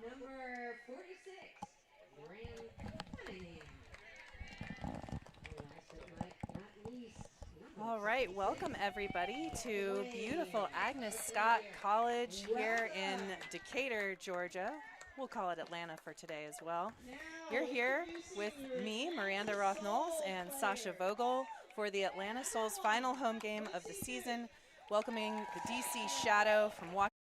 Number 46, Graham Cunningham. And last but not least, All right, welcome everybody to beautiful Agnes Scott College here in Decatur, Georgia. We'll call it Atlanta for today as well. You're here with me, Miranda Roth-Knowles, and Sasha Vogel for the Atlanta Souls final home game of the season, welcoming the DC Shadow from Washington.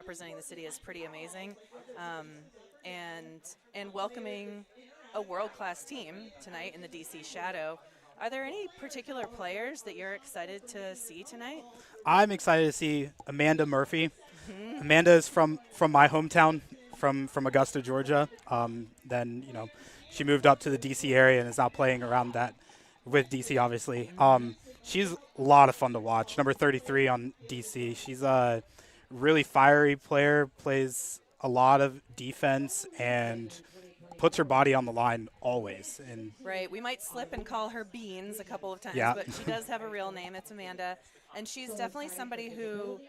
representing the city is pretty amazing, um, and welcoming a world-class team tonight in the DC Shadow. Are there any particular players that you're excited to see tonight? I'm excited to see Amanda Murphy. Mm-hmm. Amanda is from my hometown, from Augusta, Georgia. Then she moved up to the DC area and is now playing around that with DC, obviously. She's a lot of fun to watch. Number 33 on DC. She's a really fiery player, plays a lot of defense, and puts her body on the line always. And Right. We might slip and call her Beans a couple of times, Yeah. but she does have a real name. It's Amanda. And she's definitely somebody who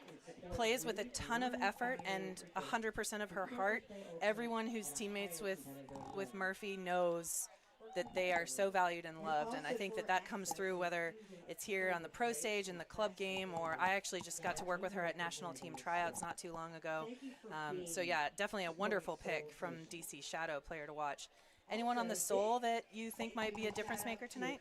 plays with a ton of effort and 100% of her heart. Everyone who's teammates with Murphy knows that they are so valued and loved, and I think that comes through whether it's here on the pro stage in the club game, or I actually just got to work with her at national team tryouts not too long ago. So yeah, definitely a wonderful pick from DC Shadow, player to watch. Anyone on the Soul that you think might be a difference maker tonight?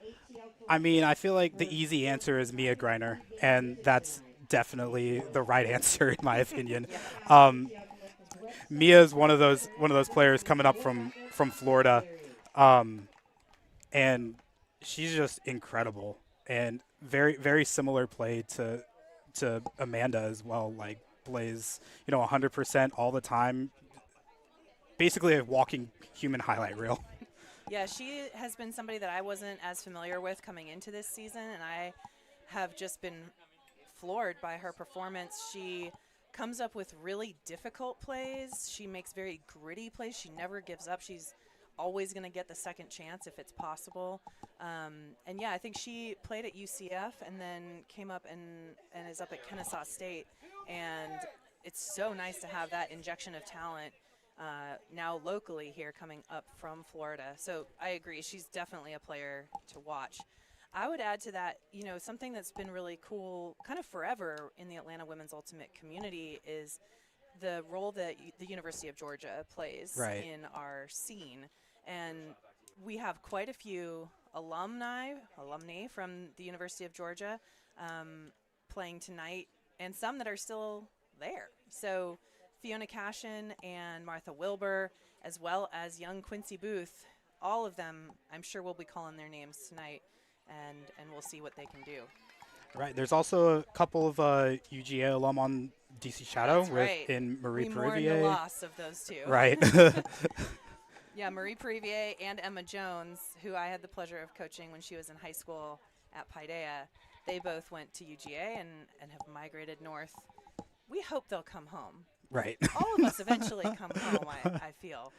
I mean, I feel like the easy answer is Mia Greiner, and that's definitely the right answer in my opinion. Mia is one of those players coming up from Florida, and she's just incredible and very very similar play to Amanda as well. Like plays 100% all the time, basically a walking human highlight reel. Yeah, she has been somebody that I wasn't as familiar with coming into this season, and I have just been floored by her performance. She comes up with really difficult plays. She makes very gritty plays. She never gives up. She's always going to get the second chance if it's possible. And yeah, I think she played at UCF and then came up and is up at Kennesaw State. And it's so nice to have that injection of talent now locally here coming up from Florida. So I agree. She's definitely a player to watch. I would add to that, something that's been really cool kind of forever in the Atlanta Women's Ultimate community is the role that the University of Georgia plays Right. in our scene. And we have quite a few alumni from the University of Georgia playing tonight, and some that are still there. So Fiona Cashin and Martha Wilbur, as well as young Quincy Booth, all of them, I'm sure we'll be calling their names tonight, and we'll see what they can do. Right. There's also a couple of UGA alum on DC Shadow That's right. in Marie We mourn the Perivier. loss of those two. Right. Yeah, Marie Perivier and Emma Jones, who I had the pleasure of coaching when she was in high school at Paideia. They both went to UGA and have migrated north. We hope they'll come home. Right. All of us eventually come home, I feel.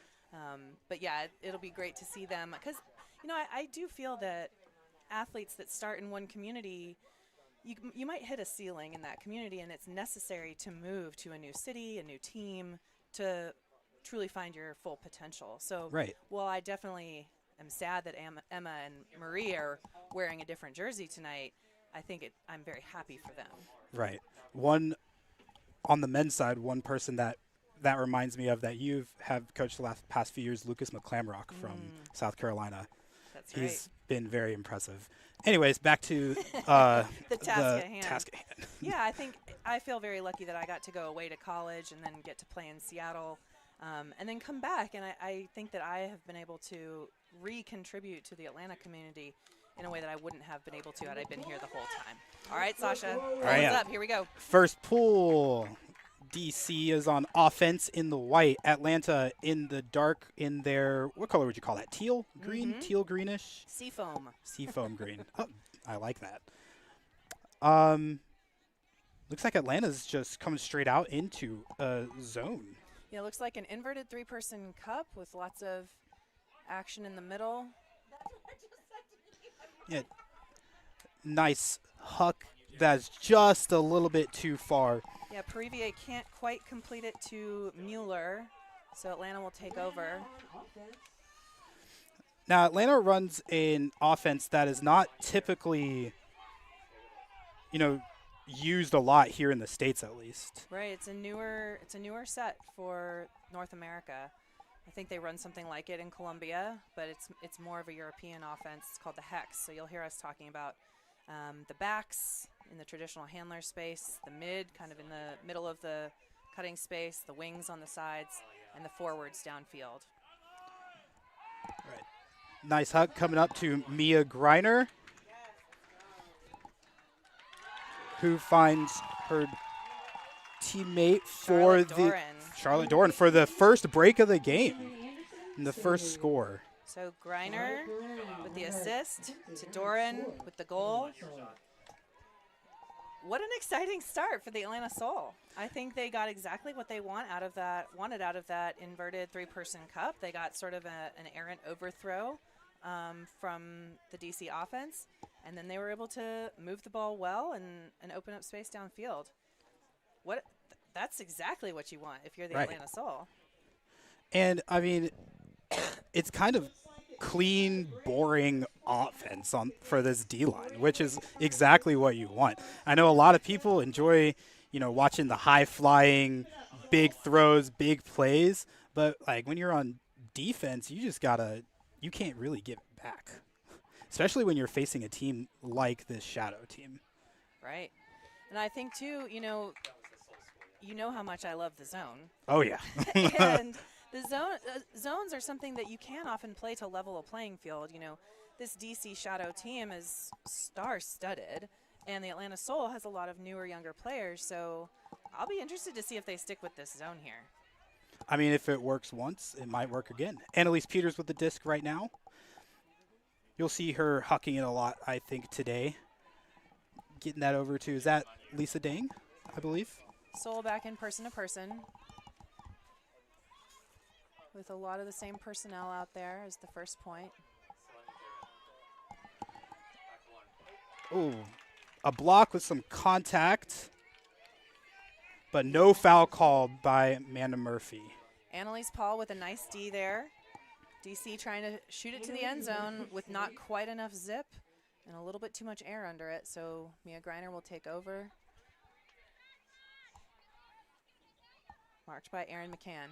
But yeah, it'll be great to see them. Because, I do feel that athletes that start in one community, you might hit a ceiling in that community, and it's necessary to move to a new city, a new team, to truly find your full potential. So Right. while I definitely am sad that Emma and Marie are wearing a different jersey tonight, I think I'm very happy for them. Right. One on the men's side, one person that reminds me of that you have coached the past few years, Lucas McClamrock from South Carolina. That's He's been very impressive. Anyways, back to the task at hand. task at hand. Yeah, I feel very lucky that I got to go away to college and then get to play in Seattle, and then come back. And I think that I have been able to re-contribute to the Atlanta community in a way that I wouldn't have been able to had I been here the whole time. All right, Sasha, right, what's yeah. up? Here we go. First pool. DC is on offense in the white. Atlanta in the dark in their, what color would you call that? Teal? Green? Teal greenish? Seafoam. Seafoam green. Oh, I like that. Looks like Atlanta's just coming straight out into a zone. Yeah, looks like an inverted three-person cup with lots of action in the middle. Yeah. Nice huck. That's just a little bit too far. Yeah, Perivier can't quite complete it to Mueller, so Atlanta will take over. Now, Atlanta runs an offense that is not typically, used a lot here in the States, at least. Right, it's a newer set for North America. I think they run something like it in Colombia, but it's more of a European offense. It's called the Hex. So you'll hear us talking about the backs in the traditional handler space, the mid, kind of in the middle of the cutting space, the wings on the sides, and the forwards downfield. Right. Nice hug coming up to Mia Greiner, who finds her teammate for Charlotte Doran for the first break of the game and the first score. So Greiner with the assist to Doran with the goal. What an exciting start for the Atlanta Soul. I think they got exactly what they wanted out of that inverted three-person cup. They got sort of an errant overthrow from the DC offense, and then they were able to move the ball well and open up space downfield. That's exactly what you want if you're the Atlanta Soul. And, I mean, it's kind of clean, boring offense for this D-line, which is exactly what you want. I know a lot of people enjoy, watching the high-flying, big throws, big plays, but, like, when you're on defense, you can't really give it back, especially when you're facing a team like this Shadow team. Right. And I think, too, you know how much I love the zone. Oh, yeah. And the zones are something that you can often play to level a playing field. This DC Shadow team is star-studded, and the Atlanta Soul has a lot of newer, younger players, so I'll be interested to see if they stick with this zone here. I mean, if it works once, it might work again. Annalise Peters with the disc right now. You'll see her hucking it a lot, I think, today. Getting that over to, is that Lisa Dang, I believe? Soul back in person to person, with a lot of the same personnel out there as the first point. Oh, a block with some contact, but no foul called by Amanda Murphy. Annalise Paul with a nice D there. DC trying to shoot it to the end zone with not quite enough zip and a little bit too much air under it, so Mia Greiner will take over. Marked by Erin McCann.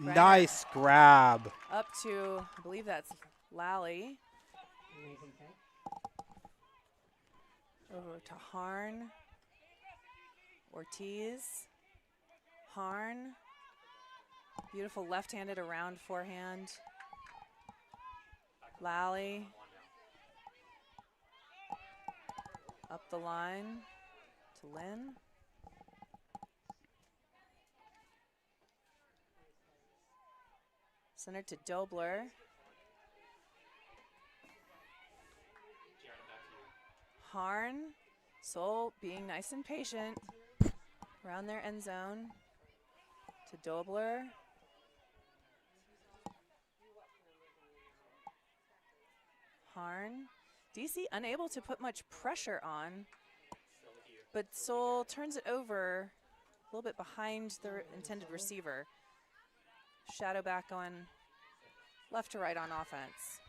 Greiner nice grab. Up to, I believe that's Lally. Over to Harn. Ortiz. Harn. Beautiful left-handed around forehand. Lally. Up the line to Lynn. Center to Dobler. Harn. Soul being nice and patient around their end zone to Dobler. Harn. DC unable to put much pressure on, but Soul turns it over a little bit behind the intended receiver. Shadow back going left to right on offense.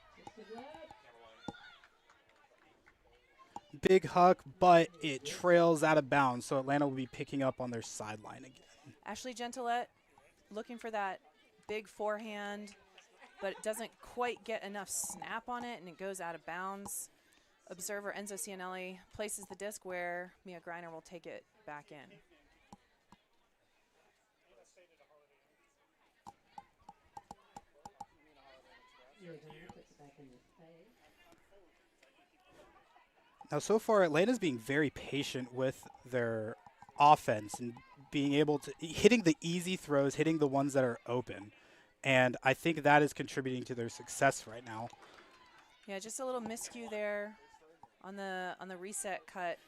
Big huck, but it trails out of bounds, so Atlanta will be picking up on their sideline again. Ashley Gentilette looking for that big forehand, but it doesn't quite get enough snap on it, and it goes out of bounds. Observer Enzo Cianelli places the disc where Mia Greiner will take it back in. Now, so far, Atlanta's being very patient with their offense and being able to hitting the easy throws, hitting the ones that are open. And I think that is contributing to their success right now. Yeah, just a little miscue there on the reset cut.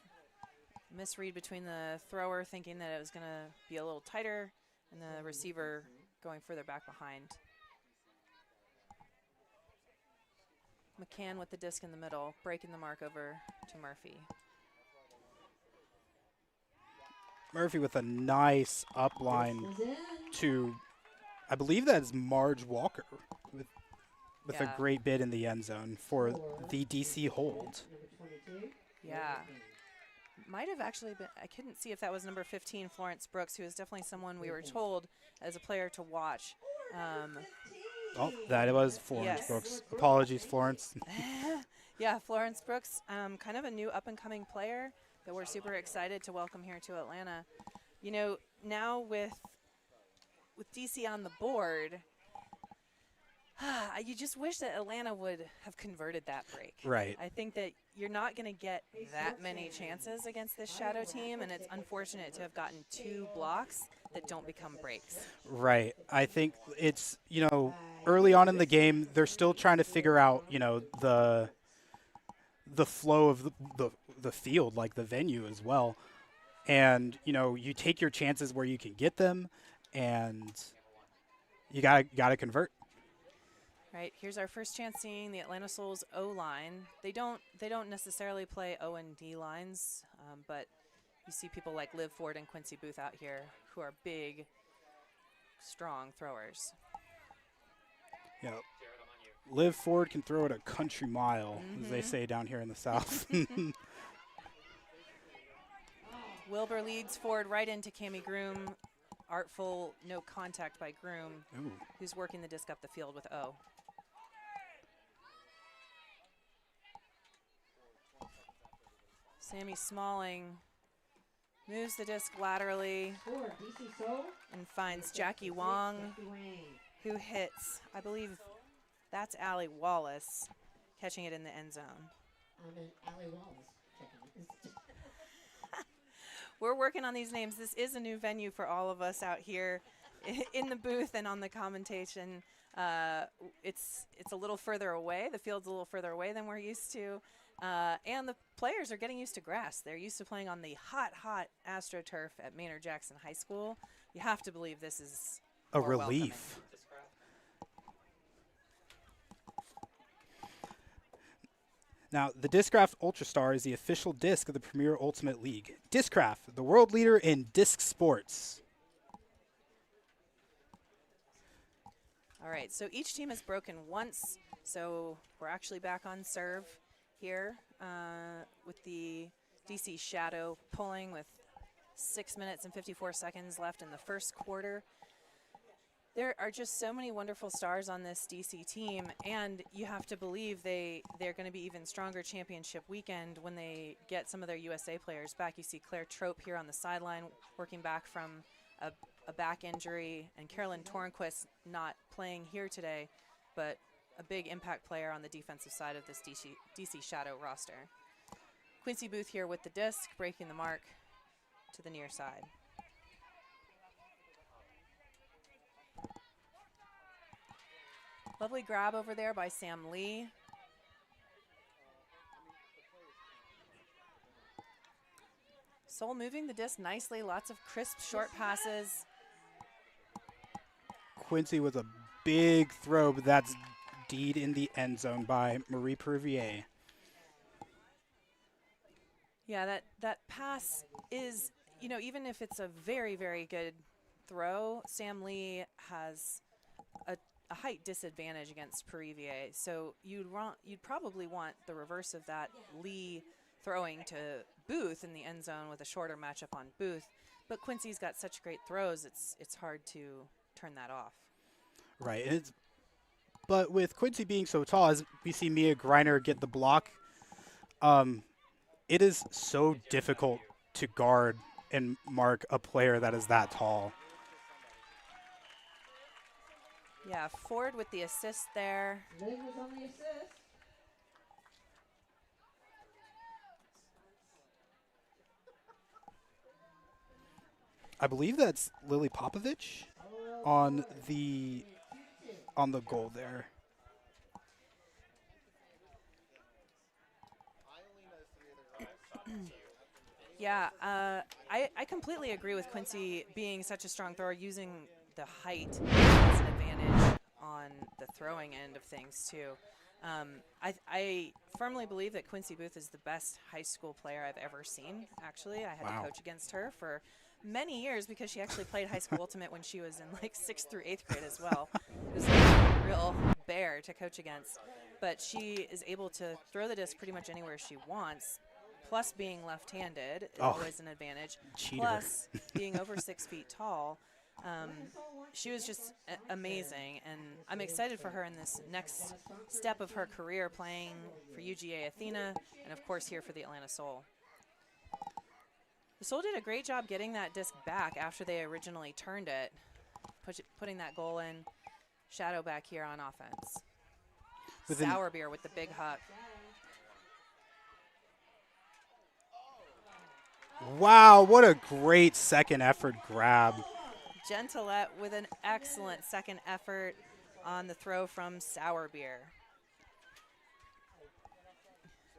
Misread between the thrower thinking that it was going to be a little tighter and the receiver going further back behind. McCann with the disc in the middle, breaking the mark over to Murphy. Murphy with a nice upline to, I believe that is Marge Walker with a great bid in the end zone for the DC hold. Yeah. Might have actually been, I couldn't see if that was number 15, Florence Brooks, who is definitely someone we were told as a player to watch. Oh, that was Florence Brooks. Apologies, Florence. Yeah, Florence Brooks, kind of a new up-and-coming player that we're super excited to welcome here to Atlanta. You know, now with DC on the board, you just wish that Atlanta would have converted that break. Right. I think that you're not going to get that many chances against this Shadow team, and it's unfortunate to have gotten 2 blocks that don't become breaks. Right. I think it's, early on in the game, they're still trying to figure out, the flow of the field, like the venue as well. And, you take your chances where you can get them, and you gotta convert. Right, here's our first chance seeing the Atlanta Souls O-line. They don't necessarily play O and D lines, but you see people like Liv Ford and Quincy Booth out here who are big, strong throwers. Yeah. Liv Ford can throw it a country mile, as they say down here in the South. Wilbur leads Ford right into Cami Groom. Artful, no contact by Groom, Ooh. who's working the disc up the field with O. Sammy Smalling moves the disc laterally and finds Jackie Wong, who hits, I believe that's Allie Wallace, catching it in the end zone. Allie Wallace. We're working on these names. This is a new venue for all of us out here in the booth and on the commentation. It's a little further away. The field's a little further away than we're used to. And the players are getting used to grass. They're used to playing on the hot AstroTurf at Maynard Jackson High School. You have to believe this is a more relief. welcoming. Now, the Discraft Ultrastar is the official disc of the Premier Ultimate League. Discraft, the world leader in disc sports. All right, so each team has broken once, so we're actually back on serve here with the DC Shadow pulling with 6 minutes and 54 seconds left in the first quarter. There are just so many wonderful stars on this DC team, and you have to believe they're going to be even stronger championship weekend when they get some of their USA players back. You see Claire Trope here on the sideline working back from a back injury, and Carolyn Tornquist not playing here today, but a big impact player on the defensive side of this DC Shadow roster. Quincy Booth here with the disc, breaking the mark to the near side. Lovely grab over there by Sam Lee. Soul moving the disc nicely, lots of crisp short passes. Quincy with a big throw, but that's D'd in the end zone by Marie Prouvier. Yeah, that pass is, even if it's a very, very good throw, Sam Lee has a height disadvantage against Prouvier. So you'd probably want the reverse of that, Lee throwing to Booth in the end zone with a shorter matchup on Booth. But Quincy's got such great throws, it's hard to turn that off. Right. But with Quincy being so tall, as we see Mia Greiner get the block, it is so difficult to guard and mark a player that is that tall. Yeah, Ford with the assist there. Liv was on the assist. I believe that's Lily Popovich on the goal there. Yeah, I completely agree with Quincy being such a strong thrower, using the height as an advantage on the throwing end of things too. I firmly believe that Quincy Booth is the best high school player I've ever seen. Actually, I had to coach against her for many years because she actually played high school ultimate when she was in like 6th through 8th grade as well. It was like a real bear to coach against, but she is able to throw the disc pretty much anywhere she wants. Plus being left-handed is always an advantage. Cheater. Plus being over 6 feet tall. She was just amazing, and I'm excited for her in this next step of her career, playing for UGA Athena and, of course, here for the Atlanta Soul. The Soul did a great job getting that disc back after they originally turned it, putting that goal in. Shadow back here on offense. Sour Beer with the big hook. Wow, what a great second effort grab. Gentilette with an excellent second effort on the throw from Sour Beer.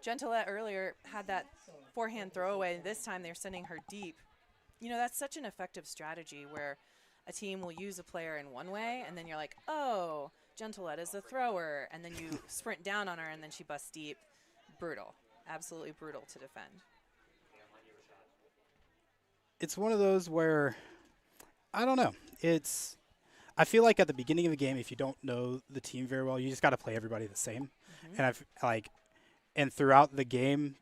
Gentilette earlier had that forehand throwaway. This time they're sending her deep. You know, that's such an effective strategy where a team will use a player in one way, and then you're like, oh, Gentilette is the thrower, and then you sprint down on her, and then she busts deep. Brutal. Absolutely brutal to defend. It's one of those where, I don't know. I feel like at the beginning of the game, if you don't know the team very well, you just got to play everybody the same. And throughout the game,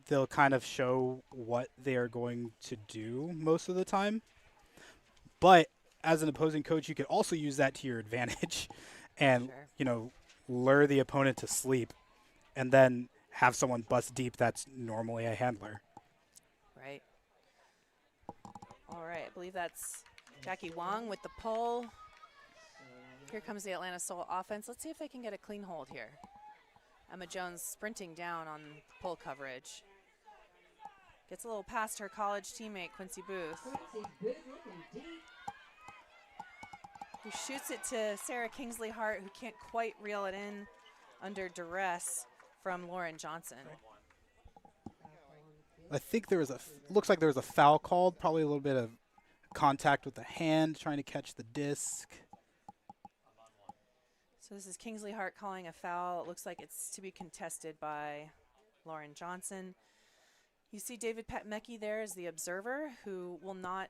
they'll kind of show what they are going to do most of the time. But as an opposing coach, you could also use that to your advantage and, lure the opponent to sleep and then have someone bust deep that's normally a handler. Right. All right, I believe that's Jackie Wong with the pull. Here comes the Atlanta Soul offense. Let's see if they can get a clean hold here. Emma Jones sprinting down on pull coverage. Gets a little past her college teammate, Quincy Booth, who shoots it to Sarah Kingsley Hart, who can't quite reel it in under duress from Lauren Johnson. I think looks like there was a foul called, probably a little bit of contact with the hand, trying to catch the disc. So this is Kingsley Hart calling a foul. It looks like it's to be contested by Lauren Johnson. You see David Petmecki there as the observer, who will not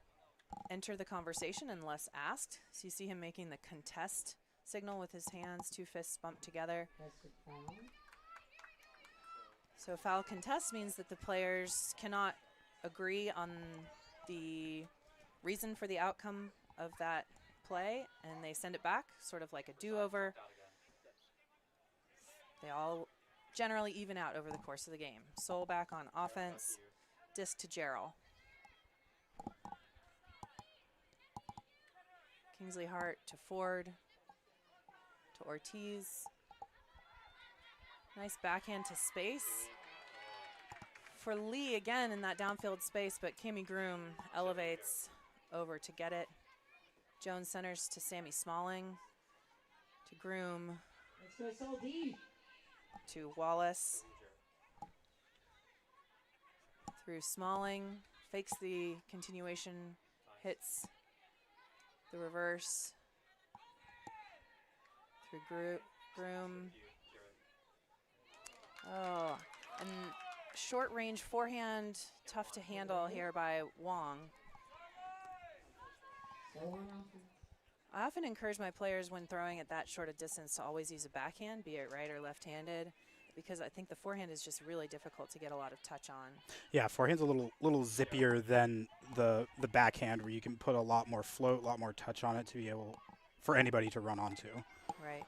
enter the conversation unless asked. So you see him making the contest signal with his hands, two fists bumped together. So foul contest means that the players cannot agree on the reason for the outcome of that play, and they send it back, sort of like a do-over. They all generally even out over the course of the game. Soul back on offense, disc to Gerald. Kingsley Hart to Ford, to Ortiz. Nice backhand to space. For Lee again in that downfield space, but Cami Groom elevates over to get it. Jones centers to Sammy Smalling, to Groom, to Wallace, through Smalling, fakes the continuation, hits the reverse, through Groom. Oh, and short range forehand, tough to handle here by Wong. I often encourage my players when throwing at that short a distance to always use a backhand, be it right or left-handed, because I think the forehand is just really difficult to get a lot of touch on. Yeah, forehand's a little zippier than the backhand, where you can put a lot more float, a lot more touch on it to be able for anybody to run onto. Right.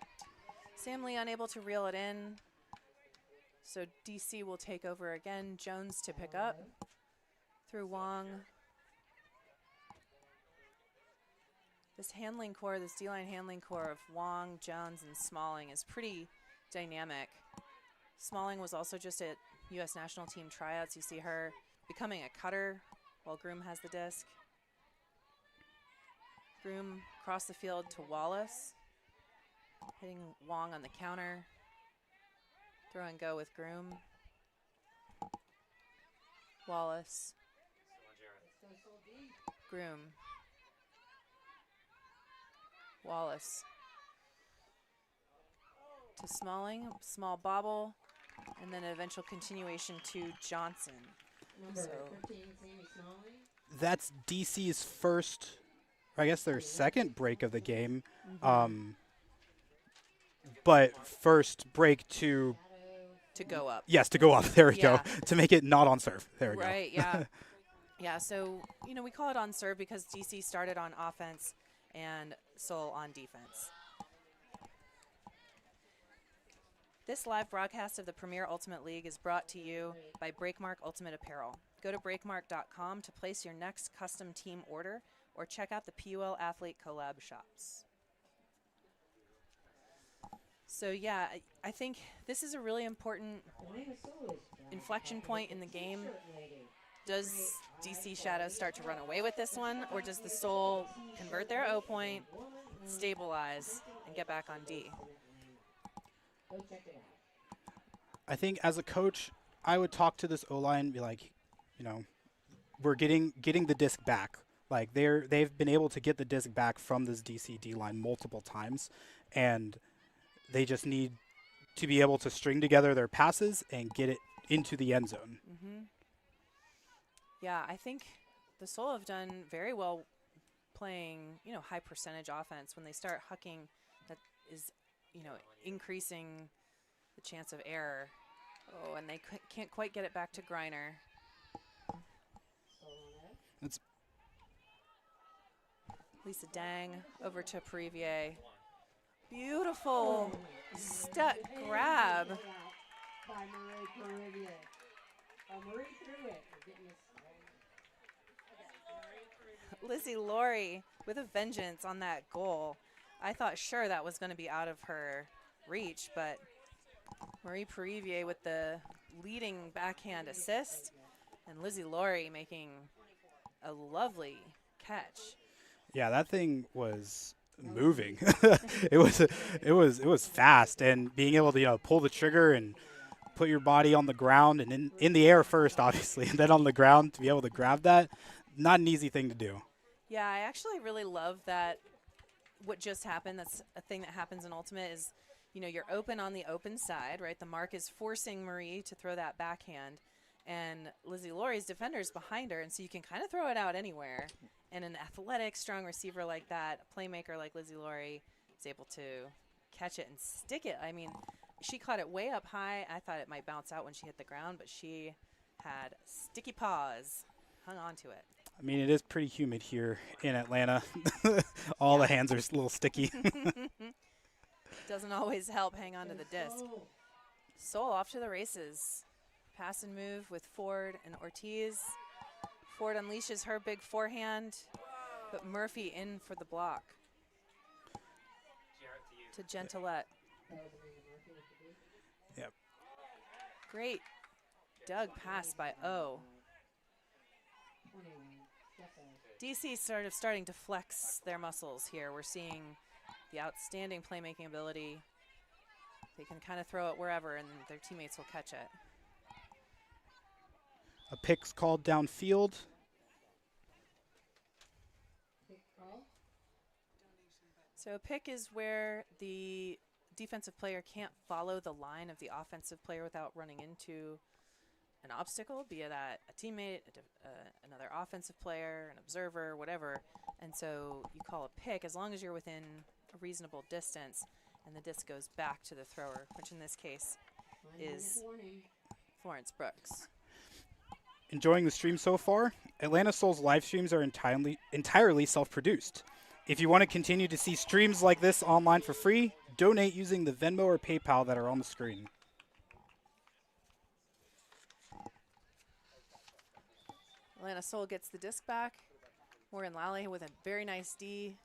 Sam Lee unable to reel it in. So DC will take over again. Jones to pick up through Wong. This handling core, this D-line handling core of Wong, Jones, and Smalling is pretty dynamic. Smalling was also just at U.S. national team tryouts. You see her becoming a cutter while Groom has the disc. Groom across the field to Wallace, hitting Wong on the counter. Throw and go with Groom. Wallace. Groom. Wallace. To Smalling, small bobble, and then an eventual continuation to Johnson. So that's DC's first, I guess their second break of the game. But first break to go up. Yes, to go up. There we go. To make it not on serve. There we go. Right, yeah. Yeah, so, we call it on serve because DC started on offense and Seoul on defense. This live broadcast of the Premier Ultimate League is brought to you by Breakmark Ultimate Apparel. Go to breakmark.com to place your next custom team order or check out the PUL Athlete Collab shops. So yeah, I think this is a really important inflection point in the game. Does DC Shadows start to run away with this one, or does the Seoul convert their O point, stabilize, and get back on D? I think as a coach, I would talk to this O-line and be like, you know, we're getting the disc back. Like they've been able to get the disc back from this DC D line multiple times, and they just need to be able to string together their passes and get it into the end zone. Mm-hmm. Yeah, I think the Seoul have done very well playing, high percentage offense. When they start hucking, that is, increasing the chance of error. Oh, and they can't quite get it back to Griner. It's Lisa Dang over to Perivier. Beautiful step grab. By Marie Perivier. Marie threw it. Lizzie Laurie with a vengeance on that goal. I thought sure that was going to be out of her reach, but Marie Perivier with the leading backhand assist, and Lizzie Laurie making a lovely catch. Yeah, that thing was moving. it was fast, and being able to pull the trigger and put your body on the ground and in the air first, obviously, and then on the ground to be able to grab that, not an easy thing to do. Yeah, I actually really love that. What just happened, that's a thing that happens in Ultimate, is you're open on the open side, right? The mark is forcing Marie to throw that backhand, and Lizzie Laurie's defender's behind her, and so you can kind of throw it out anywhere. And an athletic, strong receiver like that, a playmaker like Lizzie Laurie, is able to catch it and stick it. I mean, she caught it way up high. I thought it might bounce out when she hit the ground, but she had sticky paws, hung on to it. I mean, it is pretty humid here in Atlanta. All the hands are a little sticky. Doesn't always help hang on to the disc. Seoul off to the races. Pass and move with Ford and Ortiz. Ford unleashes her big forehand, but Murphy in for the block. To Gentilette. Yep. Great Doug pass by O. DC sort of starting to flex their muscles here. We're seeing the outstanding playmaking ability. They can kind of throw it wherever, and their teammates will catch it. A pick's called downfield. So a pick is where the defensive player can't follow the line of the offensive player without running into an obstacle, be that a teammate, another offensive player, an observer, whatever. And so you call a pick as long as you're within a reasonable distance, and the disc goes back to the thrower, which in this case is Florence Brooks. Enjoying the stream so far? Atlanta Soul's live streams are entirely self-produced. If you want to continue to see streams like this online for free, donate using the Venmo or PayPal that are on the screen. Atlanta Soul gets the disc back. Morgan Lally with a very nice D.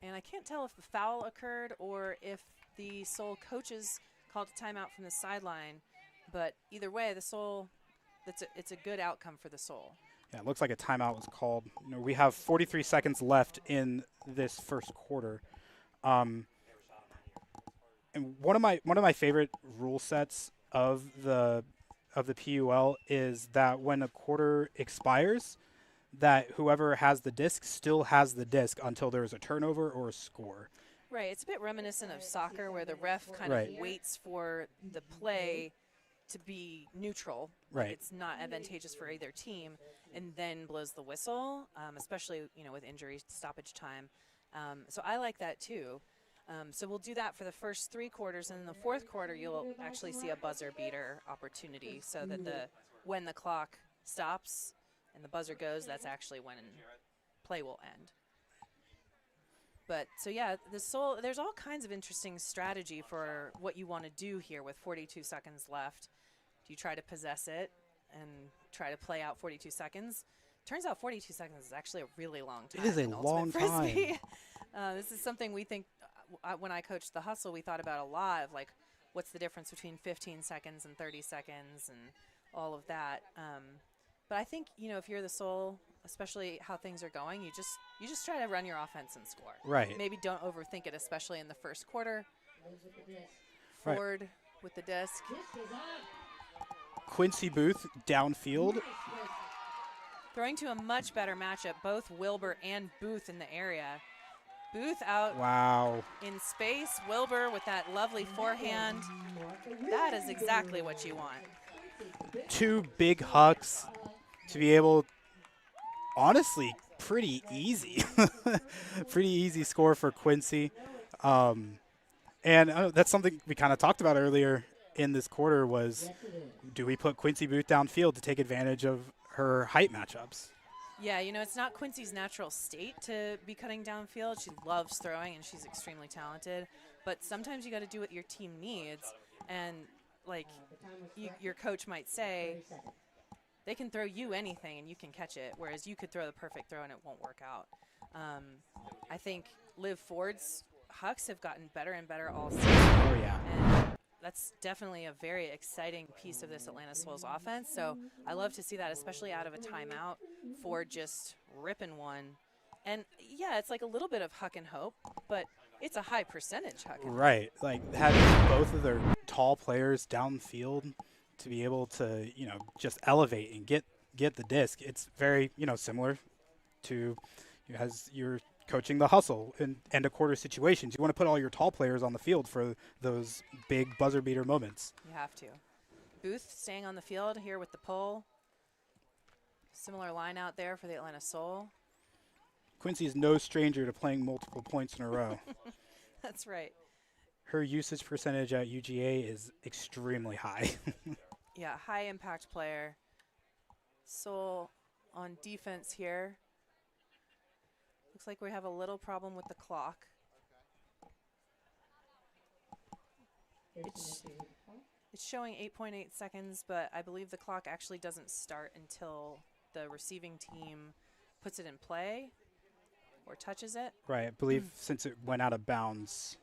And I can't tell if the foul occurred or if the Soul coaches called a timeout from the sideline. But either way, the Soul, it's a good outcome for the Soul. Yeah, it looks like a timeout was called. We have 43 seconds left in this first quarter. And one of my favorite rule sets of the PUL is that when a quarter expires, that whoever has the disc still has the disc until there's a turnover or a score. Right. It's a bit reminiscent of soccer where the ref kind of waits for the play to be neutral. Right. It's not advantageous for either team, and then blows the whistle, especially with injury stoppage time. So I like that too. So we'll do that for the first 3 quarters, and in the fourth quarter you'll actually see a buzzer beater opportunity, so that when the clock stops and the buzzer goes, that's actually when play will end. But so yeah, the Soul, there's all kinds of interesting strategy for what you want to do here with 42 seconds left. Do you try to possess it and try to play out 42 seconds? Turns out 42 seconds is actually a really long time. It is a in long Ultimate Frisbee. time. This is something we think, when I coached the hustle, we thought about a lot of like, what's the difference between 15 seconds and 30 seconds and all of that. But I think, you know, if you're the Soul, especially how things are going, you just try to run your offense and score. Right. Maybe don't overthink it, especially in the first quarter. Right. Forward with the disc. Quincy Booth downfield. Throwing to a much better matchup, both Wilbur and Booth in the area. Booth out Wow. in space. Wilbur with that lovely forehand. That is exactly what you want. 2 big hucks to be able, honestly, pretty easy. Pretty easy score for Quincy. And that's something we kind of talked about earlier in this quarter was, do we put Quincy Booth downfield to take advantage of her height matchups? Yeah, you know, it's not Quincy's natural state to be cutting downfield. She loves throwing, and she's extremely talented. But sometimes you got to do what your team needs. And, like, your coach might say, they can throw you anything, and you can catch it, whereas you could throw the perfect throw, and it won't work out. I think Liv Ford's hucks have gotten better and better all season. Oh, yeah. And that's definitely a very exciting piece of this Atlanta Souls offense. So I love to see that, especially out of a timeout, Ford just ripping one. And, yeah, it's like a little bit of huck and hope, but it's a high percentage huck and hope. Right. Like having both of their tall players downfield to be able to, you know, just elevate and get the disc. It's very, you know, similar to as you're coaching the hustle in end of quarter situations. You want to put all your tall players on the field for those big buzzer beater moments. You have to. Booth staying on the field here with the PUL. Similar line out there for the Atlanta Soul. Quincy is no stranger to playing multiple points in a row. That's right. Her usage percentage at UGA is extremely high. Yeah, high impact player. Soul on defense here. Looks like we have a little problem with the clock. It's showing 8.8 seconds, but I believe the clock actually doesn't start until the receiving team puts it in play or touches it. Right. I believe since it went out of bounds,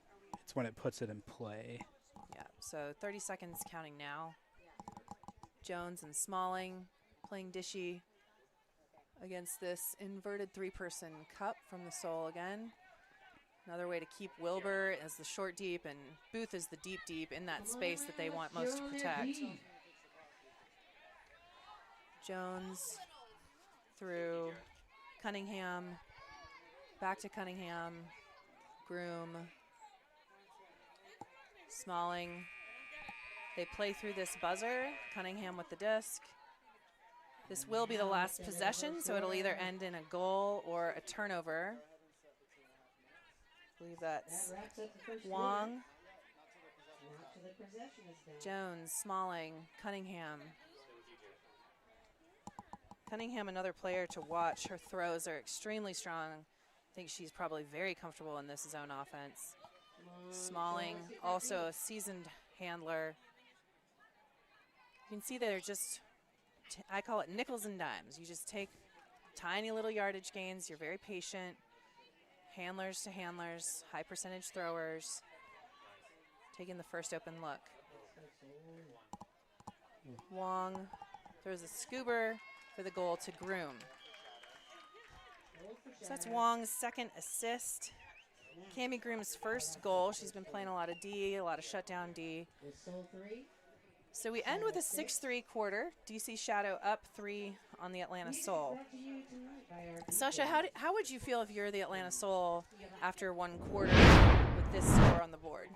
it's when it puts it in play. Yeah, so 30 seconds counting now. Jones and Smalling playing dishy against this inverted 3-person cup from the Soul again. Another way to keep Wilbur as the short deep and Booth is the deep deep in that space that they want most to protect. Jones through Cunningham, back to Cunningham, Groom, Smalling. They play through this buzzer, Cunningham with the disc. This will be the last possession, so it'll either end in a goal or a turnover. I believe that's Wong, Jones, Smalling, Cunningham. Cunningham, another player to watch. Her throws are extremely strong. I think she's probably very comfortable in this zone offense. Smalling, also a seasoned handler. You can see they're just, I call it nickels and dimes. You just take tiny little yardage gains. You're very patient. Handlers to handlers, high percentage throwers. Taking the first open look. Wong throws a scuba for the goal to Groom. So that's Wong's second assist. Cami Groom's first goal. She's been playing a lot of D, a lot of shutdown D. So we end with a 6-3 quarter. DC Shadow up 3 on the Atlanta Soul. Sasha, how would you feel if you're the Atlanta Soul after one quarter with this score on the board?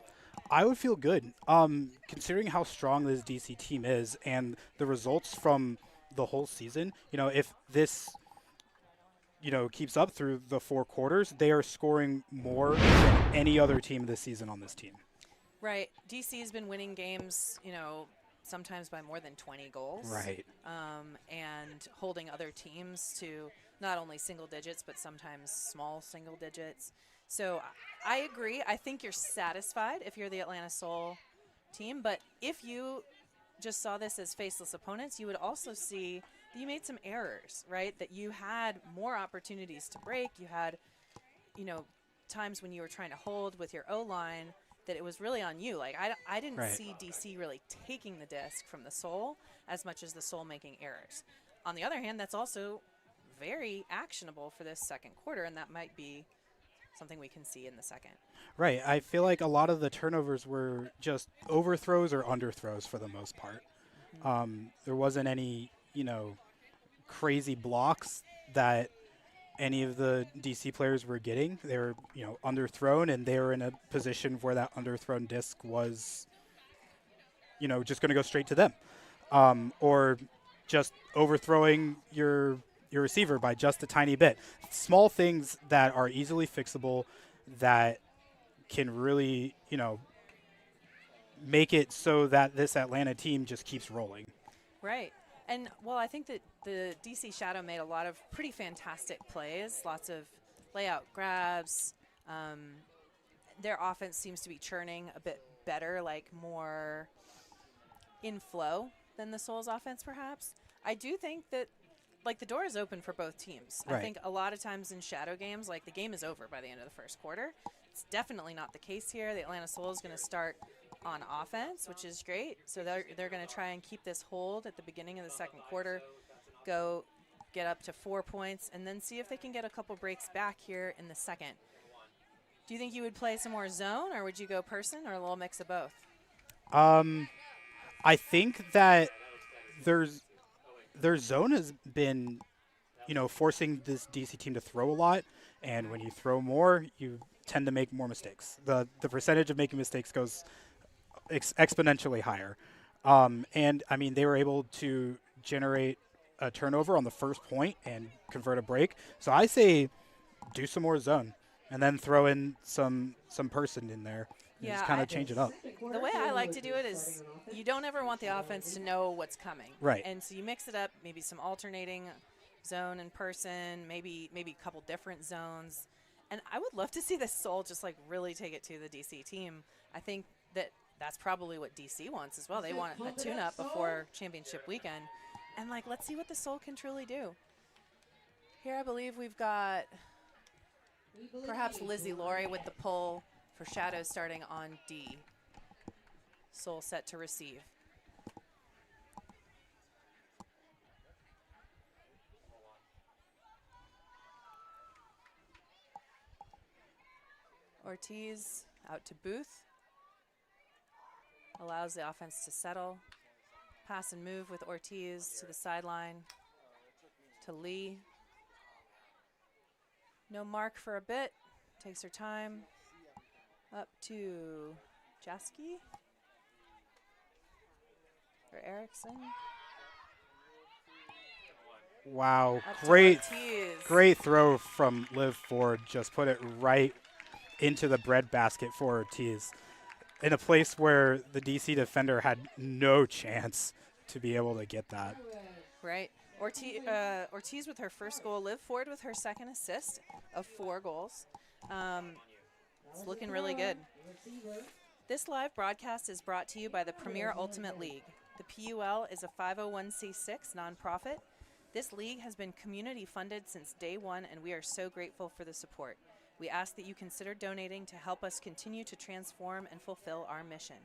I would feel good, considering how strong this DC team is and the results from the whole season. You know, if this, you know, keeps up through the 4 quarters, they are scoring more than any other team this season on this team. Right. DC has been winning games, you know, sometimes by more than 20 goals. Right. And holding other teams to not only single digits, but sometimes small single digits. So I agree. I think you're satisfied if you're the Atlanta Soul team, but if you just saw this as faceless opponents, you would also see that you made some errors, right? That you had more opportunities to break. You had, times when you were trying to hold with your O-line that it was really on you. Like, I didn't Right. see DC really taking the disc from the Soul as much as the Soul making errors. On the other hand, that's also very actionable for this second quarter, and that might be something we can see in the second. Right. I feel like a lot of the turnovers were just overthrows or underthrows for the most part. There wasn't any, crazy blocks that any of the DC players were getting. They were, underthrown, and they were in a position where that underthrown disc was, just going to go straight to them, or just overthrowing your receiver by just a tiny bit. Small things that are easily fixable, that can really, make it so that this Atlanta team just keeps rolling. Right. And, well, I think that the DC Shadow made a lot of pretty fantastic plays, lots of layout grabs. Their offense seems to be churning a bit better, like more in flow than the Souls offense, perhaps. I do think that, like, the door is open for both teams. Right. I think a lot of times in Shadow games, like, the game is over by the end of the first quarter. It's definitely not the case here. The Atlanta Soul is going to start on offense, which is great. So they're going to try and keep this hold at the beginning of the second quarter, go get up to 4 points, and then see if they can get a couple breaks back here in the second. Do you think you would play some more zone, or would you go person, or a little mix of both? I think that their zone has been, forcing this DC team to throw a lot, and when you throw more, you tend to make more mistakes. The percentage of making mistakes goes exponentially higher. And I mean, they were able to generate a turnover on the first point and convert a break. So I say do some more zone, and then throw in some person in there. And Yeah, just kind of change it up. The way I like to do it is you don't ever want the offense to know what's coming. Right. And so you mix it up, maybe some alternating zone and person, maybe a couple different zones. And I would love to see the Soul just like really take it to the DC team. I think that's probably what DC wants as well. They want a tune-up before championship weekend. And, like, let's see what the Soul can truly do. Here I believe we've got perhaps Lizzie Laurie with the pull for Shadow starting on D. Soul set to receive. Ortiz out to Booth. Allows the offense to settle. Pass and move with Ortiz to the sideline to Lee. No mark for a bit. Takes her time. Up to Jaski. Or Erickson. Wow, Up to great Ortiz. throw from Liv Ford. Just put it right into the breadbasket for Ortiz, in a place where the DC defender had no chance to be able to get that. Right. Ortiz with her first goal. Liv Ford with her second assist of 4 goals. It's looking really good. This live broadcast is brought to you by the Premier Ultimate League. The PUL is a 501c6 nonprofit. This league has been community funded since day one, and we are so grateful for the support. We ask that you consider donating to help us continue to transform and fulfill our mission.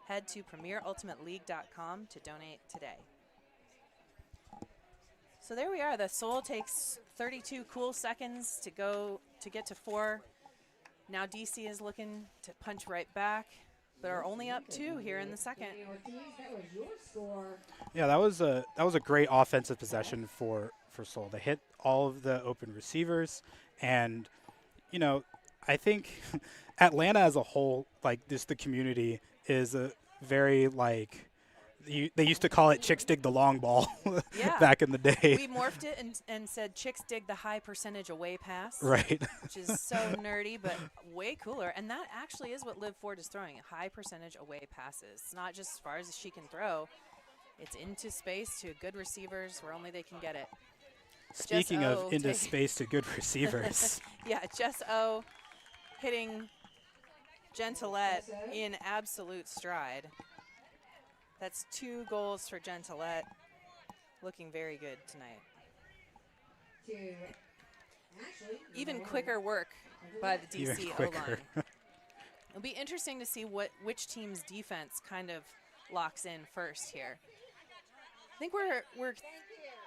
Head to premierultimateleague.com to donate today. So there we are. The Soul takes 32 cool seconds to get to 4. Now DC is looking to punch right back, but are only up 2 here in the second. Yeah, that was a great offensive possession for Soul. They hit all of the open receivers, and I think Atlanta as a whole, like just the community, is a very they used to call it chicks dig the long ball back in the day. We morphed it and said chicks dig the high percentage away pass. Right. Which is so nerdy, but way cooler. And that actually is what Liv Ford is throwing, high percentage away passes. It's not just as far as she can throw. It's into space to good receivers where only they can get it. Speaking of into space to good receivers. Yeah, Jess O hitting Gentilette in absolute stride. That's 2 goals for Gentilette. Looking very good tonight. Even quicker work by the DC O-line. It'll be interesting to see which team's defense kind of locks in first here. I think we're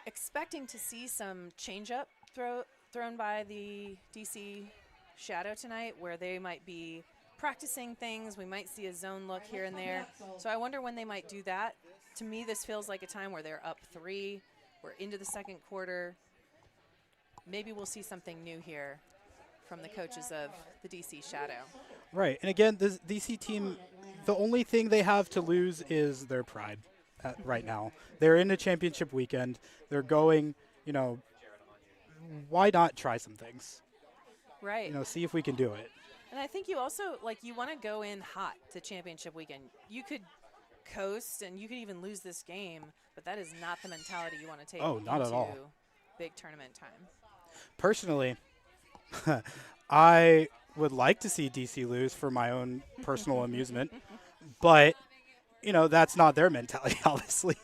expecting to see some changeup thrown by the DC Shadow tonight, where they might be practicing things. We might see a zone look here and there. So I wonder when they might do that. To me, this feels like a time where they're up 3. We're into the second quarter. Maybe we'll see something new here from the coaches of the DC Shadow. Right, and again, this DC team, the only thing they have to lose is their pride right now. They're in a championship weekend. They're going, you know, why not try some things? Right. You know, see if we can do it. And I think you also, you want to go in hot to championship weekend. You could coast and you could even lose this game, but that is not the mentality you want to take not at all. Big tournament time. Personally, I would like to see DC lose for my own personal amusement, but you know that's not their mentality. Obviously,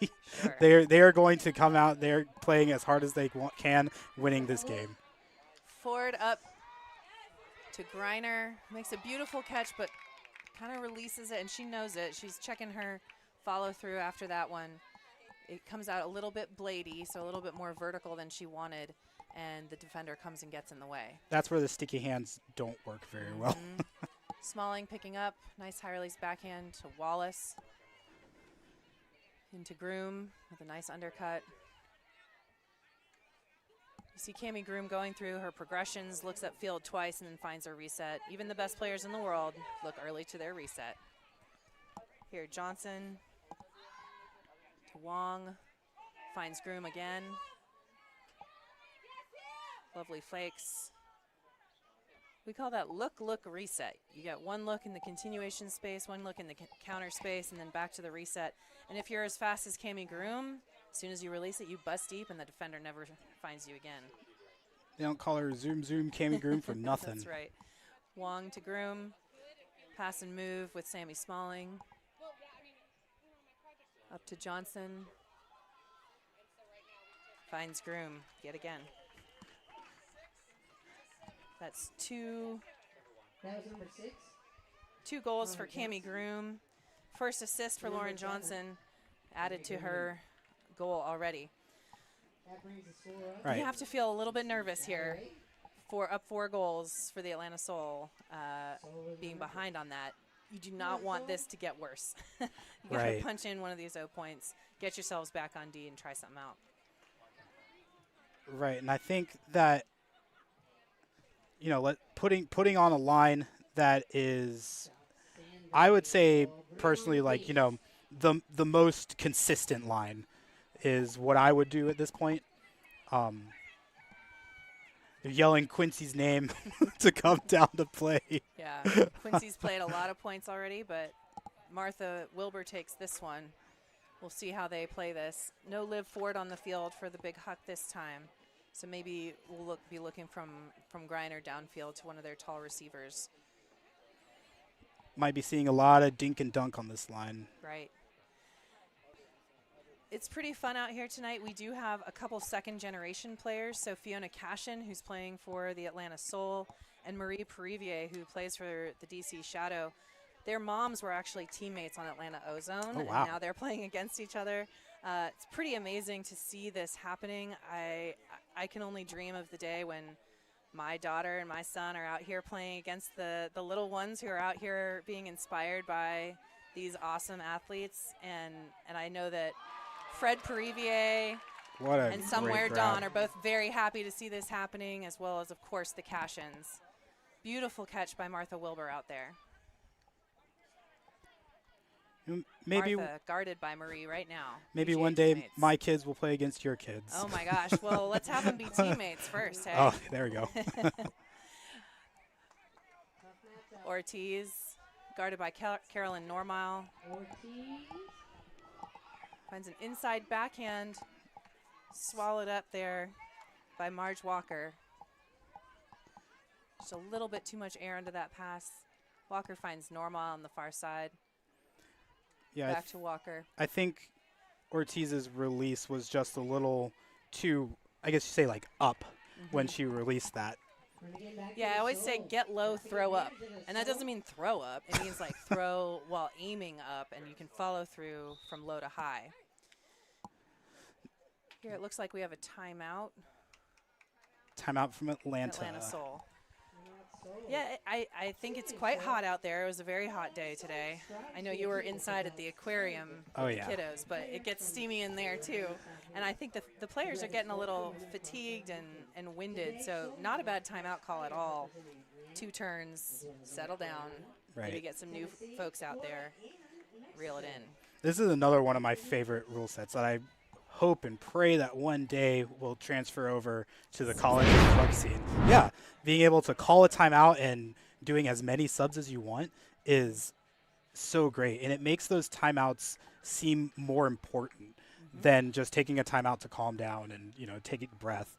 Sure. they are going to come out. They're playing as hard as they can, winning this game. Ford up to Greiner, makes a beautiful catch, but kind of releases it, and she knows it. She's checking her follow through after that one. It comes out a little bit bladey, so a little bit more vertical than she wanted, and the defender comes and gets in the way. That's where the sticky hands don't work very well. Smalling picking up, nice high release backhand to Wallace. Into Groom with a nice undercut. You see Cami Groom going through her progressions, looks up field twice, and then finds her reset. Even the best players in the world look early to their reset. Here, Johnson to Wong, finds Groom again. Lovely flakes. We call that look, reset. You got one look in the continuation space, one look in the counter space, and then back to the reset. And if you're as fast as Cami Groom, as soon as you release it, you bust deep, and the defender never finds you again. They don't call her Zoom Cami Groom for nothing. That's right. Wong to Groom. Pass and move with Sammy Smalling. Up to Johnson. Finds Groom yet again. That's 2 That was number 6. 2 goals for Cami Groom. First assist for Lauren Johnson, added to her goal already. That brings the score up. Right. You have to feel a little bit nervous here. Up 4 goals for the Atlanta Soul, being behind on that. You do not want this to get worse. You got to punch in one of these 0 points, get yourselves back on D, and try something out. Right, and I think that, you know, putting on a line that is, I would say personally, like, you know, the most consistent line is what I would do at this point. Yelling Quincy's name to come down to play. Yeah, Quincy's played a lot of points already, but Martha Wilbur takes this one. We'll see how they play this. No Liv Ford on the field for the big huck this time. So maybe we'll be looking from Greiner downfield to one of their tall receivers. Might be seeing a lot of dink and dunk on this line. Right. It's pretty fun out here tonight. We do have a couple second-generation players. So Fiona Cashin, who's playing for the Atlanta Soul, and Marie Perivier, who plays for the DC Shadow. Their moms were actually teammates on Atlanta Ozone. Oh, wow. And now they're playing against each other. It's pretty amazing to see this happening. I can only dream of the day when my daughter and my son are out here playing against the little ones who are out here being inspired by these awesome athletes. And I know that Fred Perivier and Somewhere Dawn are both very happy to see this happening, as well as, of course, the Cashins. Beautiful catch by Martha Wilbur out there. Maybe Martha guarded by Marie right now. Maybe PGA one day teammates. my kids will play against your kids. Oh my gosh! Well, let's have them be teammates first. Hey? Oh, there we go. Ortiz guarded by Carolyn Normile. Ortiz. Finds an inside backhand, swallowed up there by Marge Walker. Just a little bit too much air into that pass. Walker finds Norma on the far side. Yeah, Back to Walker. I think Ortiz's release was just a little too, I guess you say, like up when she released that. Yeah, I always say get low, throw up. And that doesn't mean throw up. It means like throw while aiming up, and you can follow through from low to high. Here it looks like we have a timeout. Timeout from Atlanta. Atlanta Soul. Yeah, I think it's quite hot out there. It was a very hot day today. I know you were inside at the aquarium with the kiddos, but it gets steamy in there too. And I think the players are getting a little fatigued and winded, so not a bad timeout call at all. 2 turns, settle down, maybe get some new folks out there, reel it in. This is another one of my favorite rule sets that I hope and pray that one day will transfer over to the college and club scene. Yeah, being able to call a timeout and doing as many subs as you want is so great, and it makes those timeouts seem more important than just taking a timeout to calm down and, you know, taking a breath.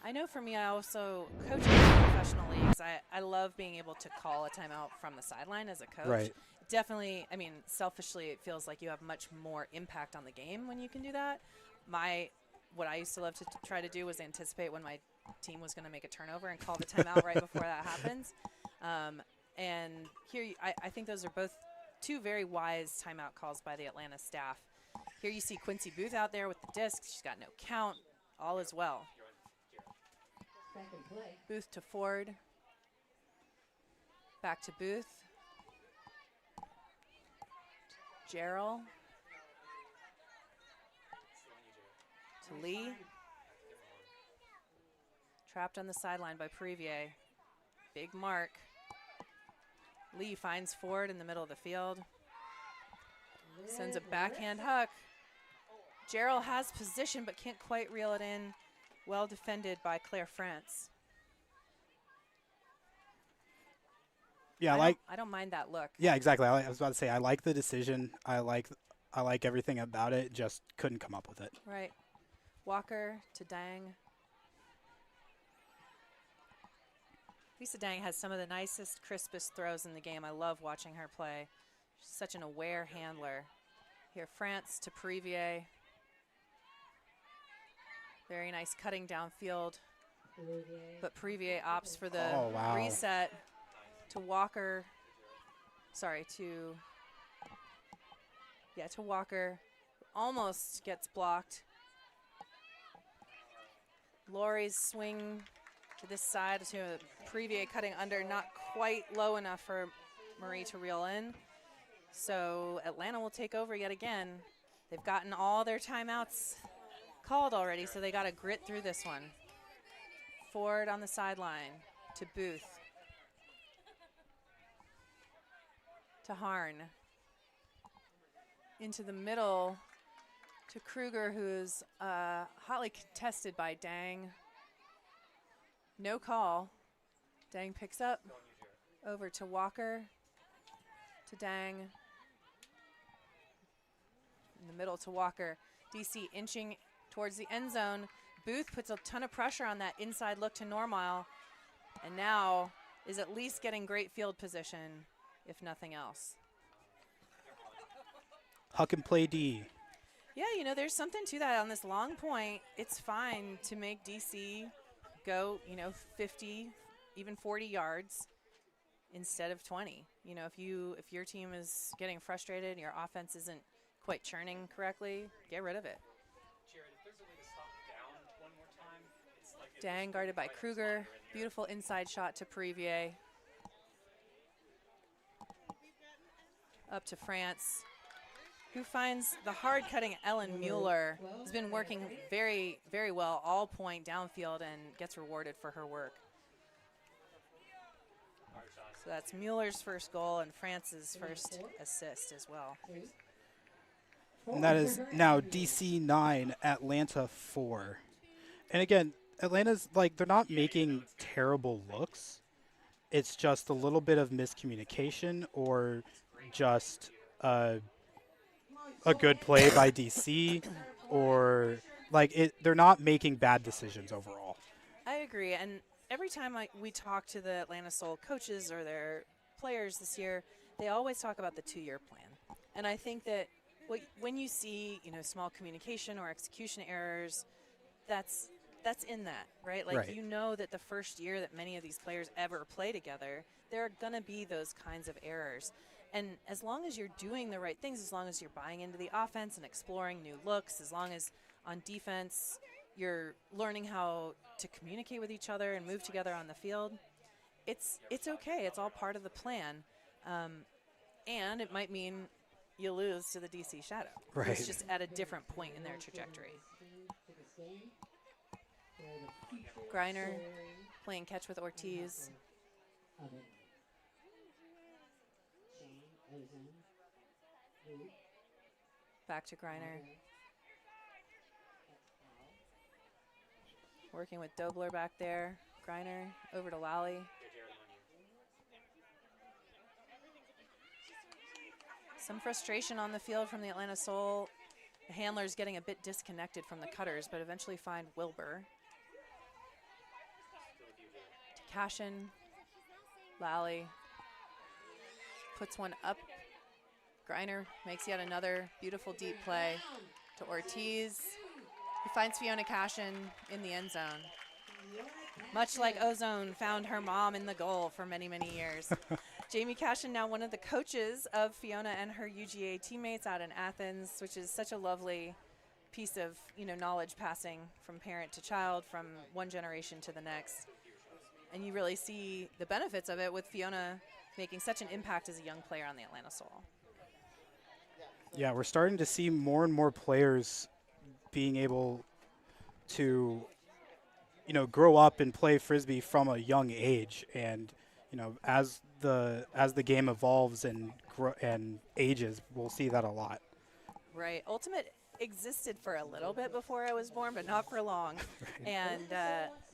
I know for me, I also coach in professional leagues. I love being able to call a timeout from the sideline as a coach. Right. Definitely, I mean, selfishly, it feels like you have much more impact on the game when you can do that. What I used to love to try to do was anticipate when my team was going to make a turnover and call the timeout right before that happens. And here, I think those are both 2 very wise timeout calls by the Atlanta staff. Here you see Quincy Booth out there with the disc. She's got no count. All is well. Booth to Ford. Back to Booth. Gerald. To Lee. Trapped on the sideline by Previer. Big mark. Lee finds Ford in the middle of the field. Sends a backhand hook. Gerald has position but can't quite reel it in. Well defended by Claire France. Yeah, I don't mind that look. Yeah, exactly. I was about to say I like the decision. I like everything about it. Just couldn't come up with it. Right. Walker to Dang. Lisa Dang has some of the nicest, crispest throws in the game. I love watching her play. She's such an aware handler. Here, France to Previer. Very nice cutting downfield. But Previer opts for the reset to Walker. Sorry, to Walker. Almost gets blocked. Lori's swing to this side to Previer cutting under, not quite low enough for Marie to reel in. So Atlanta will take over yet again. They've gotten all their timeouts called already, so they got to grit through this one. Ford on the sideline to Booth. To Harn. Into the middle to Kruger, who's hotly contested by Dang. No call. Dang picks up. Over to Walker. To Dang. In the middle to Walker. DC inching towards the end zone. Booth puts a ton of pressure on that inside look to Normile, and now is at least getting great field position, if nothing else. Huck and play D. Yeah, you know, there's something to that on this long point. It's fine to make DC go, 50, even 40 yards instead of 20. You know, if your team is getting frustrated and your offense isn't quite churning correctly, get rid of it. Dang guarded by Kruger. Beautiful inside shot to Previer. Up to France, who finds the hard-cutting Ellen Mueller, who's been working very, very well all point downfield and gets rewarded for her work. So that's Mueller's first goal and France's first assist as well. And that is now DC 9, Atlanta 4. And again, Atlanta's, they're not making terrible looks. It's just a little bit of miscommunication or just a good play by DC, or they're not making bad decisions overall. I agree, and every time we talk to the Atlanta Soul coaches or their players this year, they always talk about the 2-year plan. And I think that when you see, small communication or execution errors, that's in that, right? Like, Right. you know that the first year that many of these players ever play together, there are going to be those kinds of errors. And as long as you're doing the right things, as long as you're buying into the offense and exploring new looks, as long as on defense you're learning how to communicate with each other and move together on the field, it's okay. It's all part of the plan. And it might mean you lose to the DC Shadow. Right. It's just at a different point in their trajectory. Griner playing catch with Ortiz. Back to Griner. Working with Dobler back there. Griner over to Lally. Some frustration on the field from the Atlanta Soul. The handlers getting a bit disconnected from the cutters, but eventually find Wilbur. To Cashin. Lally puts one up. Griner makes yet another beautiful deep play to Ortiz. He finds Fiona Cashin in the end zone. Much like Ozone found her mom in the goal for many, many years. Jamie Cashin, now one of the coaches of Fiona and her UGA teammates out in Athens, which is such a lovely piece of knowledge passing from parent to child, from one generation to the next. And you really see the benefits of it with Fiona making such an impact as a young player on the Atlanta Soul. Yeah, we're starting to see more and more players being able to, grow up and play Frisbee from a young age. And, as the game evolves and ages, we'll see that a lot. Right. Ultimate existed for a little bit before I was born, but not for long. Right. And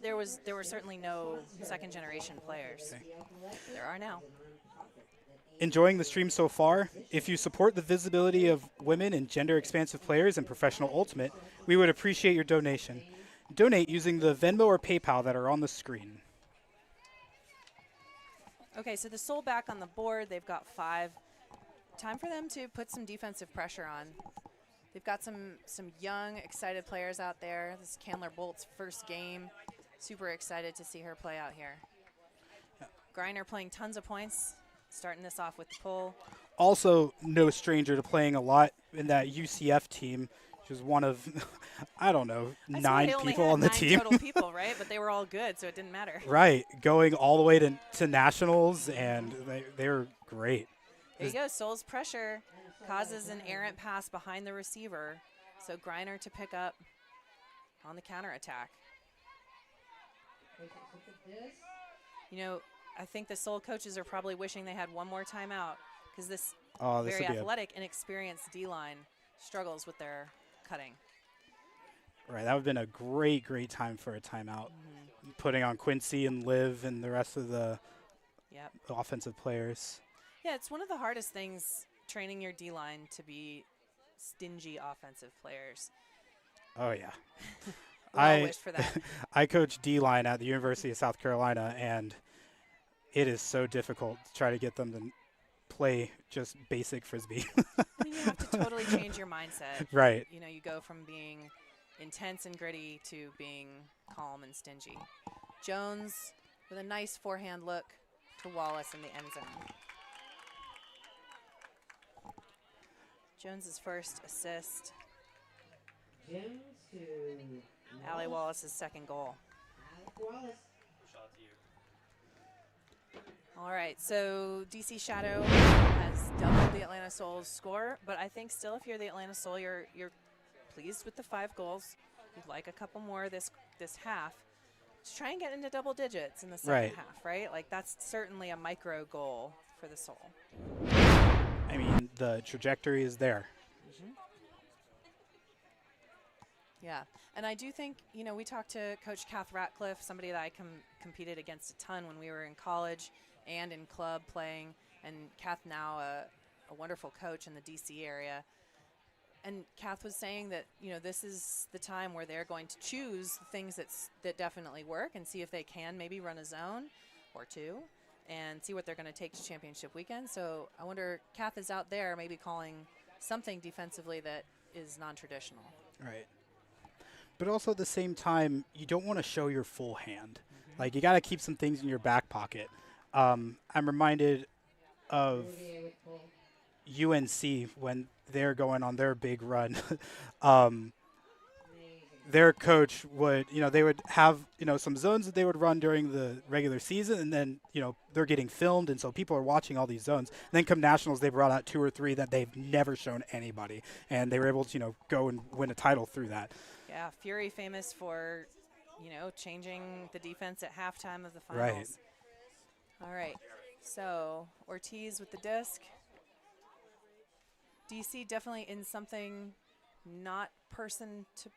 there were certainly no second generation players. Okay. There are now. Enjoying the stream so far? If you support the visibility of women and gender-expansive players in professional Ultimate, we would appreciate your donation. Donate using the Venmo or PayPal that are on the screen. Okay, so the Soul back on the board. They've got 5. Time for them to put some defensive pressure on. They've got some young, excited players out there. This is Candler Bolt's first game. Super excited to see her play out here. Griner playing tons of points. Starting this off with the PUL. Also, no stranger to playing a lot in that UCF team, which is one of, I don't know, 9 people on the 9 team. total people, right? But they were all good, so it didn't matter. Right, going all the way to nationals, and they were great. There you go. Soul's pressure causes an errant pass behind the receiver. So Griner to pick up on the counterattack. I think the Soul coaches are probably wishing they had one more timeout because this very athletic and experienced D-line struggles with their cutting. Right, that would have been a great time for a timeout. Mm-hmm. Putting on Quincy and Liv and the rest of the offensive players. Yeah, it's one of the hardest things, training your D-line to be stingy offensive players. Oh, yeah. I wish for that. I coach D-line at the University of South Carolina, and it is so difficult to try to get them to play just basic Frisbee. I mean, you have to totally change your mindset. Right. You go from being intense and gritty to being calm and stingy. Jones with a nice forehand look to Wallace in the end zone. Jones's first assist. Allie Wallace's second goal. All right, so DC Shadow has doubled the Atlanta Soul's score, but I think still if you're the Atlanta Soul, you're pleased with the 5 goals. You'd like a couple more this half. Just try and get into double digits in the second half, right? Like, that's certainly a micro goal for the Soul. I mean, the trajectory is there. Mm-hmm. Yeah, and I do think, we talked to Coach Kath Ratcliffe, somebody that I competed against a ton when we were in college and in club playing, and Kath now a wonderful coach in the DC area. and Kath was saying that, this is the time where they're going to choose things that definitely work and see if they can maybe run a zone or two and see what they're going to take to championship weekend. So I wonder, Kath is out there maybe calling something defensively that is non-traditional. Right. But also at the same time, you don't want to show your full hand. Like, you got to keep some things in your back pocket. I'm reminded of UNC when they're going on their big run. Their coach would, they would have, some zones that they would run during the regular season, and then, they're getting filmed, and so people are watching all these zones. And then come nationals, they brought out 2 or 3 that they've never shown anybody, and they were able to, go and win a title through that. Yeah, Fury famous for, changing the defense at halftime of the finals. Right. All right, so Ortiz with the disc. DC definitely in something not person to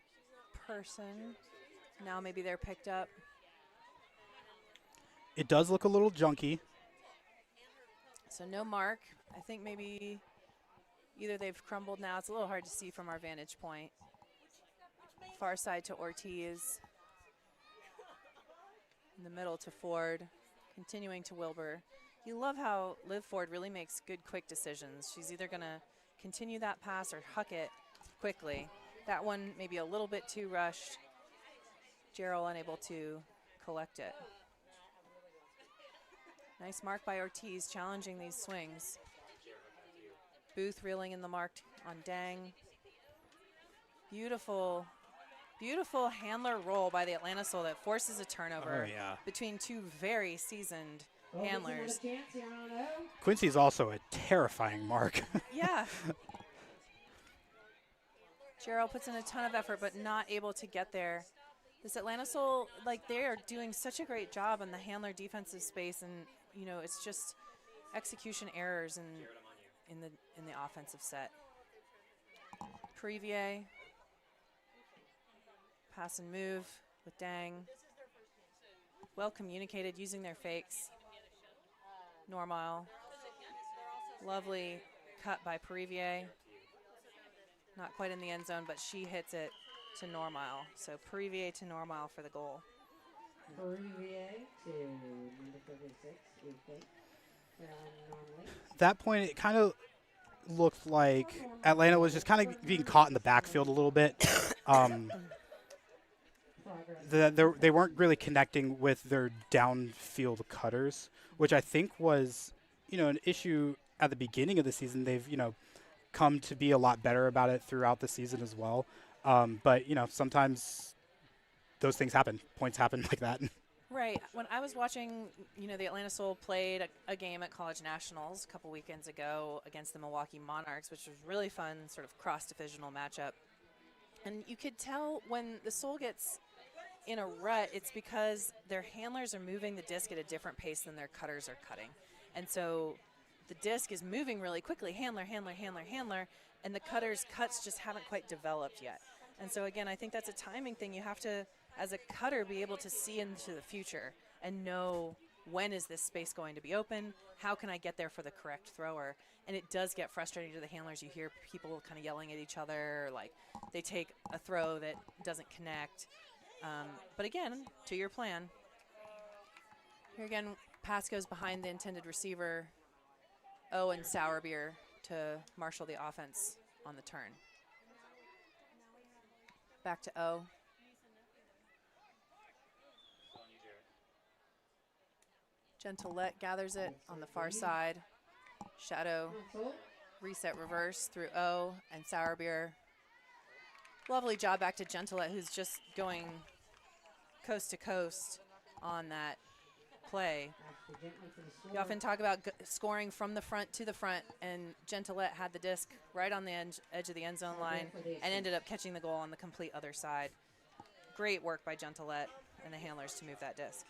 person. Now maybe they're picked up. It does look a little junky. So no mark. I think maybe either they've crumbled now. It's a little hard to see from our vantage point. Far side to Ortiz. In the middle to Ford. Continuing to Wilbur. You love how Liv Ford really makes good, quick decisions. She's either going to continue that pass or huck it quickly. That one maybe a little bit too rushed. Gerald unable to collect it. Nice mark by Ortiz, challenging these swings. Booth reeling in the mark on Dang. Beautiful, beautiful handler roll by the Atlanta Soul that forces a turnover between 2 very seasoned handlers. Quincy's also a terrifying mark. Yeah. Gerald puts in a ton of effort, but not able to get there. This Atlanta Soul, they are doing such a great job in the handler defensive space, and it's just execution errors in the offensive set. Previer, pass and move with Dang. Well communicated, using their fakes. Normal. Lovely cut by Previer. Not quite in the end zone, but she hits it to Normal. So Previer to Normal for the goal. Previer to number 36, That point, it kind of looked like Atlanta was just kind of being caught in the backfield a little bit. They weren't really connecting with their downfield cutters, which I think was, an issue at the beginning of the season. They've, come to be a lot better about it throughout the season as well. But, sometimes those things happen. Points happen like that. Right. When I was watching, the Atlanta Soul played a game at College Nationals a couple weekends ago against the Milwaukee Monarchs, which was really fun, sort of cross-divisional matchup. And you could tell when the Soul gets in a rut, it's because their handlers are moving the disc at a different pace than their cutters are cutting. And so the disc is moving really quickly, handler, handler, handler, handler, and the cutter's cuts just haven't quite developed yet. And so, again, I think that's a timing thing. You have to, as a cutter, be able to see into the future and know when is this space going to be open, how can I get there for the correct thrower. And it does get frustrating to the handlers. You hear people kind of yelling at each other, like they take a throw that doesn't connect. But again, to your plan. Here again, pass goes behind the intended receiver. And Sourbeer to marshal the offense on the turn. Back to O. Gentillette gathers it on the far side. Shadow, reset reverse through O and Sourbeer. Lovely job back to Gentillette, who's just going coast to coast on that play. You often talk about scoring from the front to the front, and Gentillette had the disc right on the edge of the end zone line and ended up catching the goal on the complete other side. Great work by Gentillette and the handlers to move that disc.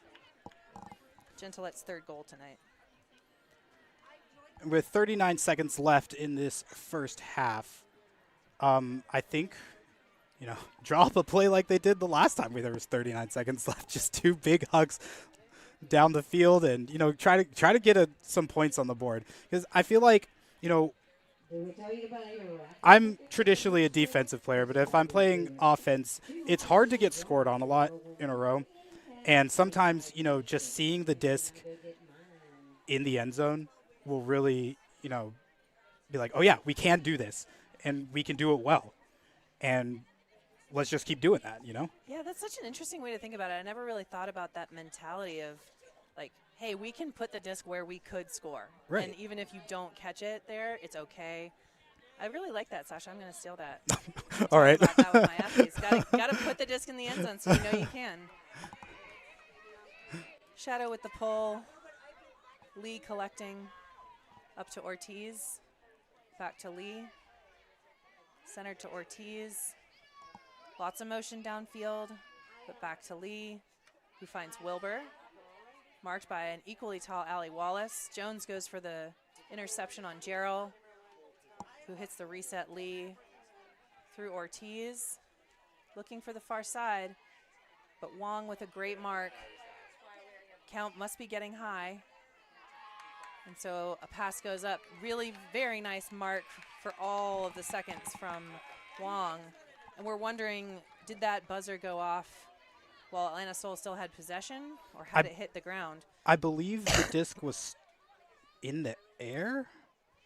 Gentillette's 3rd goal tonight. With 39 seconds left in this first half, I think, draw up a play like they did the last time where there was 39 seconds left. Just 2 big hugs down the field and, try to get some points on the board. Because I feel like, I'm traditionally a defensive player, but if I'm playing offense, it's hard to get scored on a lot in a row. And sometimes, just seeing the disc in the end zone will really, be like, oh, yeah, we can do this and we can do it well. And let's just keep doing that. Yeah, that's such an interesting way to think about it. I never really thought about that mentality of, like, hey, we can put the disc where we could score. Right. And even if you don't catch it there, it's okay. I really like that, Sasha. I'm going to steal that. All Talk right. about that with my athletes. Gotta put the disc in the end zone so you know you can. Shadow with the pull. Lee collecting up to Ortiz. Back to Lee. Center to Ortiz. Lots of motion downfield, but back to Lee, who finds Wilbur. Marked by an equally tall Allie Wallace. Jones goes for the interception on Gerald, who hits the reset Lee through Ortiz. Looking for the far side, but Wong with a great mark. Count must be getting high. And so a pass goes up. Really very nice mark for all of the seconds from Wong. And we're wondering, did that buzzer go off while Atlanta Soul still had possession, or had it hit the ground? I believe the disc was in the air.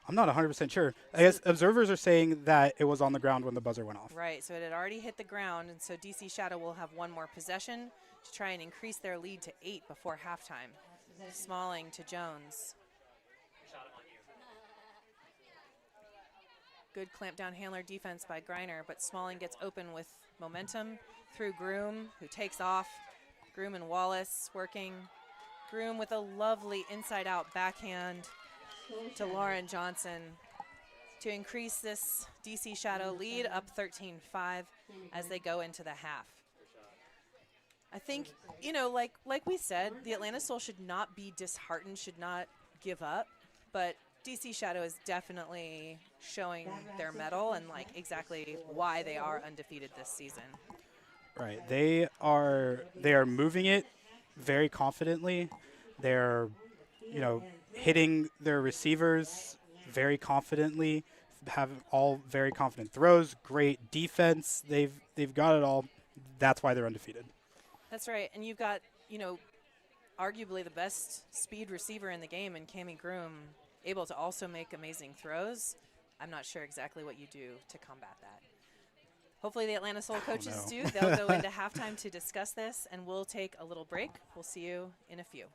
I'm not 100% sure. I guess observers are saying that it was on the ground when the buzzer went off. Right, so it had already hit the ground, and so DC Shadow will have one more possession to try and increase their lead to 8 before halftime. Smalling to Jones. Good clamp down handler defense by Griner, but Smalling gets open with momentum through Groom, who takes off. Groom and Wallace working. Groom with a lovely inside out backhand to Lauren Johnson to increase this DC Shadow lead up 13-5 as they go into the half. I think, like we said, the Atlanta Soul should not be disheartened, should not give up, but DC Shadow is definitely showing their mettle and exactly why they are undefeated this season. Right. They are moving it very confidently. They're, hitting their receivers very confidently, have all very confident throws, great defense. They've got it all. That's why they're undefeated. That's right. And you've got, arguably the best speed receiver in the game in Cammie Groom, able to also make amazing throws. I'm not sure exactly what you do to combat that. Hopefully the Atlanta Soul coaches do. They'll go into halftime to discuss this, and we'll take a little break. We'll see you in a few.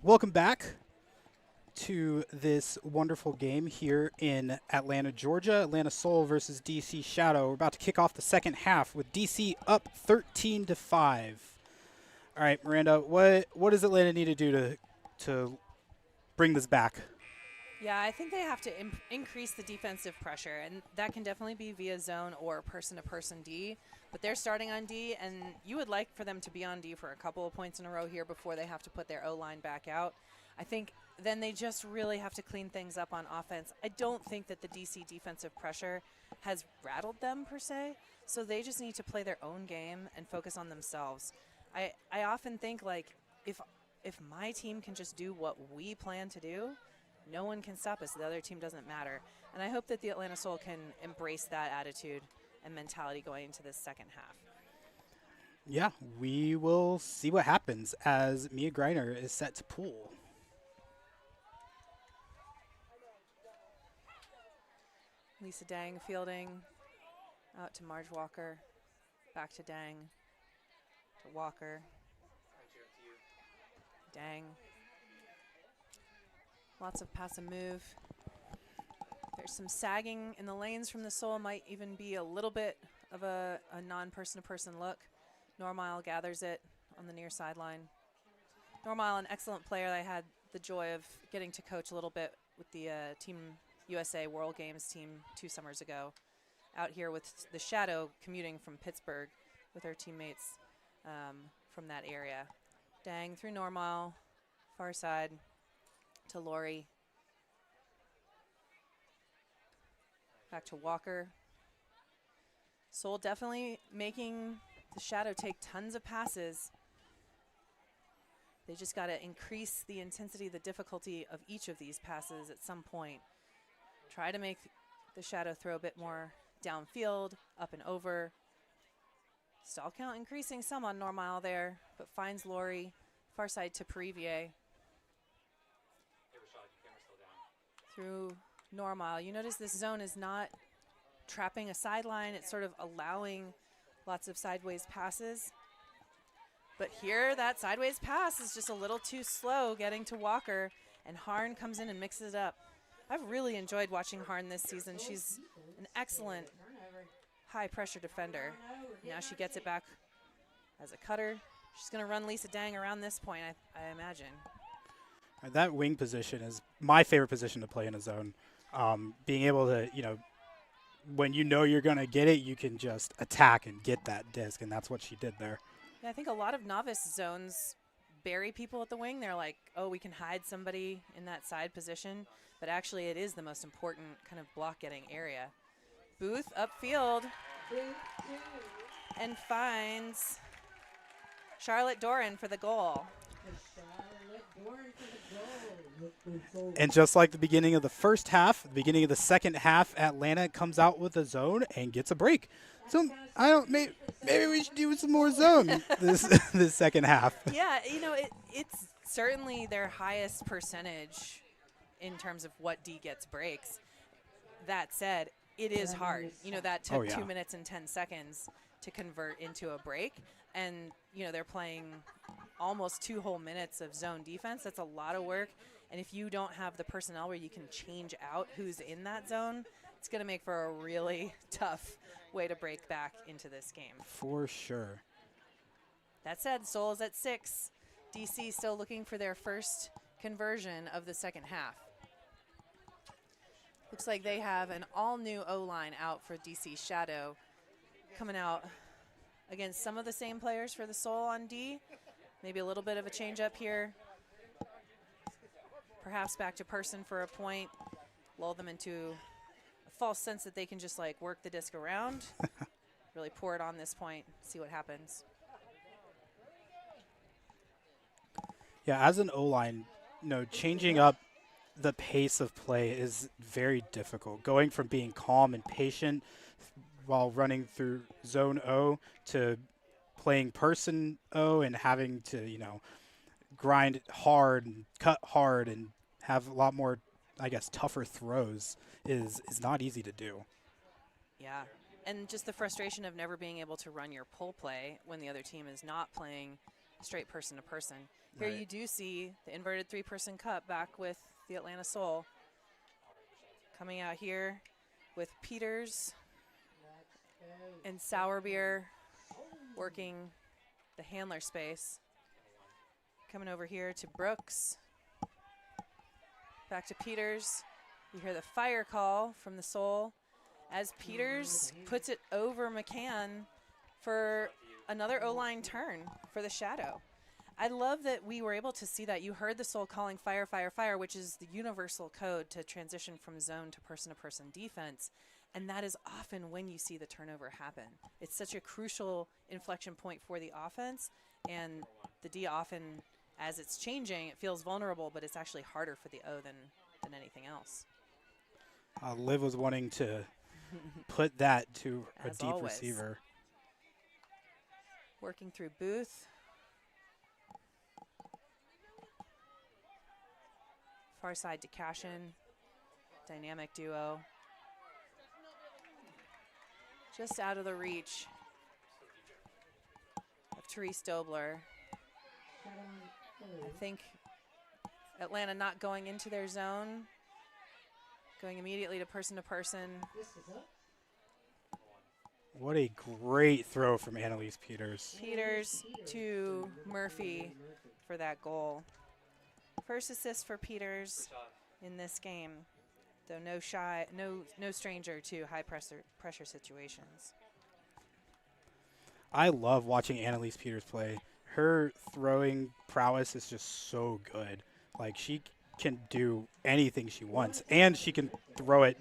welcome back to this wonderful game here in Atlanta, Georgia. Atlanta Soul versus DC Shadow. We're about to kick off the second half with DC up 13-5. All right, Miranda, what does Atlanta need to do to bring this back? Yeah, I think they have to increase the defensive pressure, and that can definitely be via zone or person-to-person D. But they're starting on D, and you would like for them to be on D for a couple of points in a row here before they have to put their O-line back out. I think then they just really have to clean things up on offense. I don't think that the DC defensive pressure has rattled them per se, so they just need to play their own game and focus on themselves. I often think, like, if my team can just do what we plan to do, no one can stop us. The other team doesn't matter. And I hope that the Atlanta Soul can embrace that attitude and mentality going into this second half. Yeah, we will see what happens as Mia Greiner is set to PUL. Lisa Dang fielding out to Marge Walker, back to Dang, to Walker, Dang. Lots of pass and move. There's some sagging in the lanes from the Soul. Might even be a little bit of a non-person-to-person look. Normile gathers it on the near sideline. Normile, an excellent player. I had the joy of getting to coach a little bit with the Team USA World Games team 2 summers ago. Out here with the Shadow commuting from Pittsburgh with her teammates from that area. Dang through Normile, far side to Lori. Back to Walker. Soul definitely making the Shadow take tons of passes. They just got to increase the intensity, the difficulty of each of these passes at some point. Try to make the Shadow throw a bit more downfield, up and over. Stall count increasing some on Normile there, but finds Lori. Far side to Perivier. Through Normile. You notice this zone is not trapping a sideline. It's sort of allowing lots of sideways passes. But here, that sideways pass is just a little too slow getting to Walker, and Harn comes in and mixes it up. I've really enjoyed watching Harn this season. She's an excellent high-pressure defender. Now she gets it back as a cutter. She's going to run Lisa Dang around this point, I imagine. That wing position is my favorite position to play in a zone. Being able to, when you know you're going to get it, you can just attack and get that disc, and that's what she did there. Yeah, I think a lot of novice zones bury people at the wing. They're like, oh, we can hide somebody in that side position, but actually it is the most important kind of block-getting area. Booth upfield and finds Charlotte Doran for the goal. And just like the beginning of the first half, the beginning of the second half, Atlanta comes out with a zone and gets a break. So maybe we should do some more zone this second half. Yeah, it's certainly their highest percentage in terms of what D gets breaks. That said, it is hard. That took 2 minutes and 10 seconds to convert into a break. And, they're playing almost 2 whole minutes of zone defense. That's a lot of work. And if you don't have the personnel where you can change out who's in that zone, it's going to make for a really tough way to break back into this game. For sure. That said, Soul is at 6. DC still looking for their first conversion of the second half. Looks like they have an all-new O-line out for DC Shadow, coming out against some of the same players for the Soul on D. Maybe a little bit of a change up here. Perhaps back to person for a point. Lull them into a false sense that they can just work the disc around. Really pour it on this point, see what happens. Yeah, as an O-line, changing up the pace of play is very difficult. Going from being calm and patient while running through zone O to playing person O and having to, grind hard and cut hard and have a lot more, tougher throws is not easy to do. Yeah, and just the frustration of never being able to run your pull play when the other team is not playing straight person to person. Here you do see the inverted three-person cup back with the Atlanta Soul. Coming out here with Peters and Sourbeer working the handler space. Coming over here to Brooks. Back to Peters. You hear the fire call from the Soul as Peters puts it over McCann for another O-line turn for the shadow. I love that we were able to see that. You heard the Soul calling fire, fire, fire, which is the universal code to transition from zone to person-to-person defense. And that is often when you see the turnover happen. It's such a crucial inflection point for the offense. And the D often, as it's changing, it feels vulnerable, but it's actually harder for the O than anything else. Liv was wanting to put that to a deep always. receiver. Working through Booth. Far side to Cashin. Dynamic duo. Just out of the reach of Therese Dobler. I think Atlanta not going into their zone. Going immediately to person. What a great throw from Annalise Peters. Peters to Murphy for that goal. First assist for Peters in this game, though no stranger to high pressure situations. I love watching Annalise Peters play. Her throwing prowess is just so good. Like, she can do anything she wants, and she can throw it,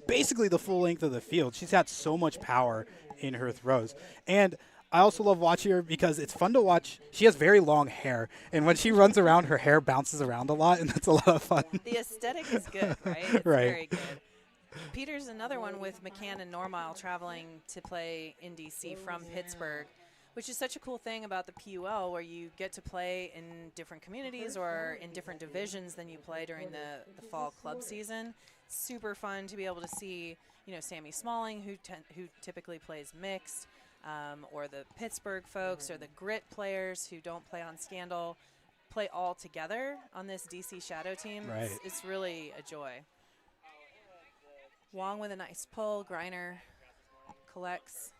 basically the full length of the field. She's got so much power in her throws. And I also love watching her because it's fun to watch. She has very long hair, and when she runs around, her hair bounces around a lot, and that's a lot of fun. The aesthetic is good, right? It's Right. very good. Peters, another one with McCann and Normile traveling to play in D.C. from Pittsburgh, which is such a cool thing about the PUL, where you get to play in different communities or in different divisions than you play during the fall club season. Super fun to be able to see, Sammy Smalling, who typically plays mixed, or the Pittsburgh folks or the Grit players who don't play on Scandal, play all together on this DC Shadow team. Right. It's really a joy. Wong with a nice pull. Greiner collects.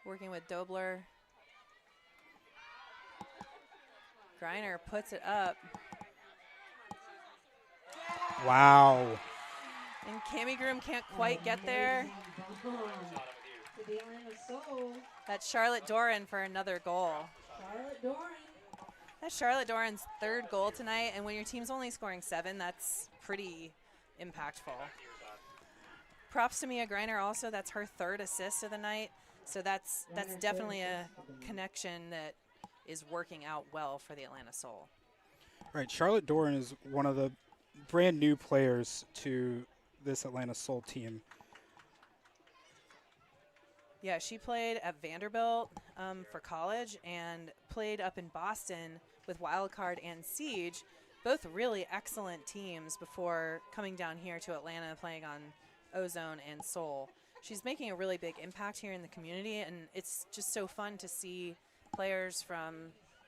Working with Dobler. Greiner puts it up. Wow. And Cammie Groom can't quite get there. That's Charlotte Doran for another goal. That's Charlotte Doran's third goal tonight, and when your team's only scoring 7, that's pretty impactful. Props to Mia Greiner also. That's her third assist of the night. So that's definitely a connection that is working out well for the Atlanta Soul. Right. Charlotte Doran is one of the brand new players to this Atlanta Soul team. Yeah, she played at Vanderbilt for college and played up in Boston with Wildcard and Siege, both really excellent teams before coming down here to Atlanta playing on Ozone and Soul. She's making a really big impact here in the community, and it's just so fun to see players from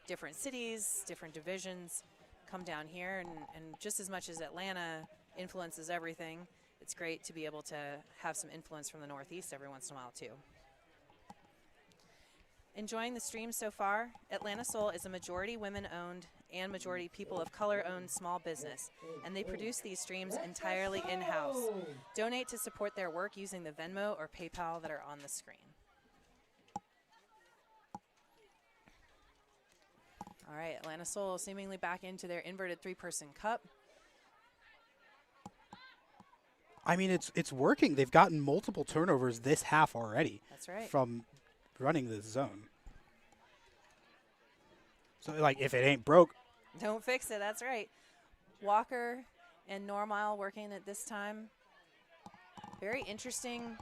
different cities, different divisions come down here, and just as much as Atlanta influences everything, it's great to be able to have some influence from the Northeast every once in a while too. Enjoying the stream so far? Atlanta Soul is a majority women-owned and majority people of color-owned small business, and they produce these streams entirely in-house. Donate to support their work using the Venmo or PayPal that are on the screen. All right, Atlanta Soul seemingly back into their inverted three-person cup. I mean, it's working. They've gotten multiple turnovers this half already. That's right. From running this zone. So, like, if it ain't broke. Don't fix it. That's right. Walker and Normile working at this time. Very interesting.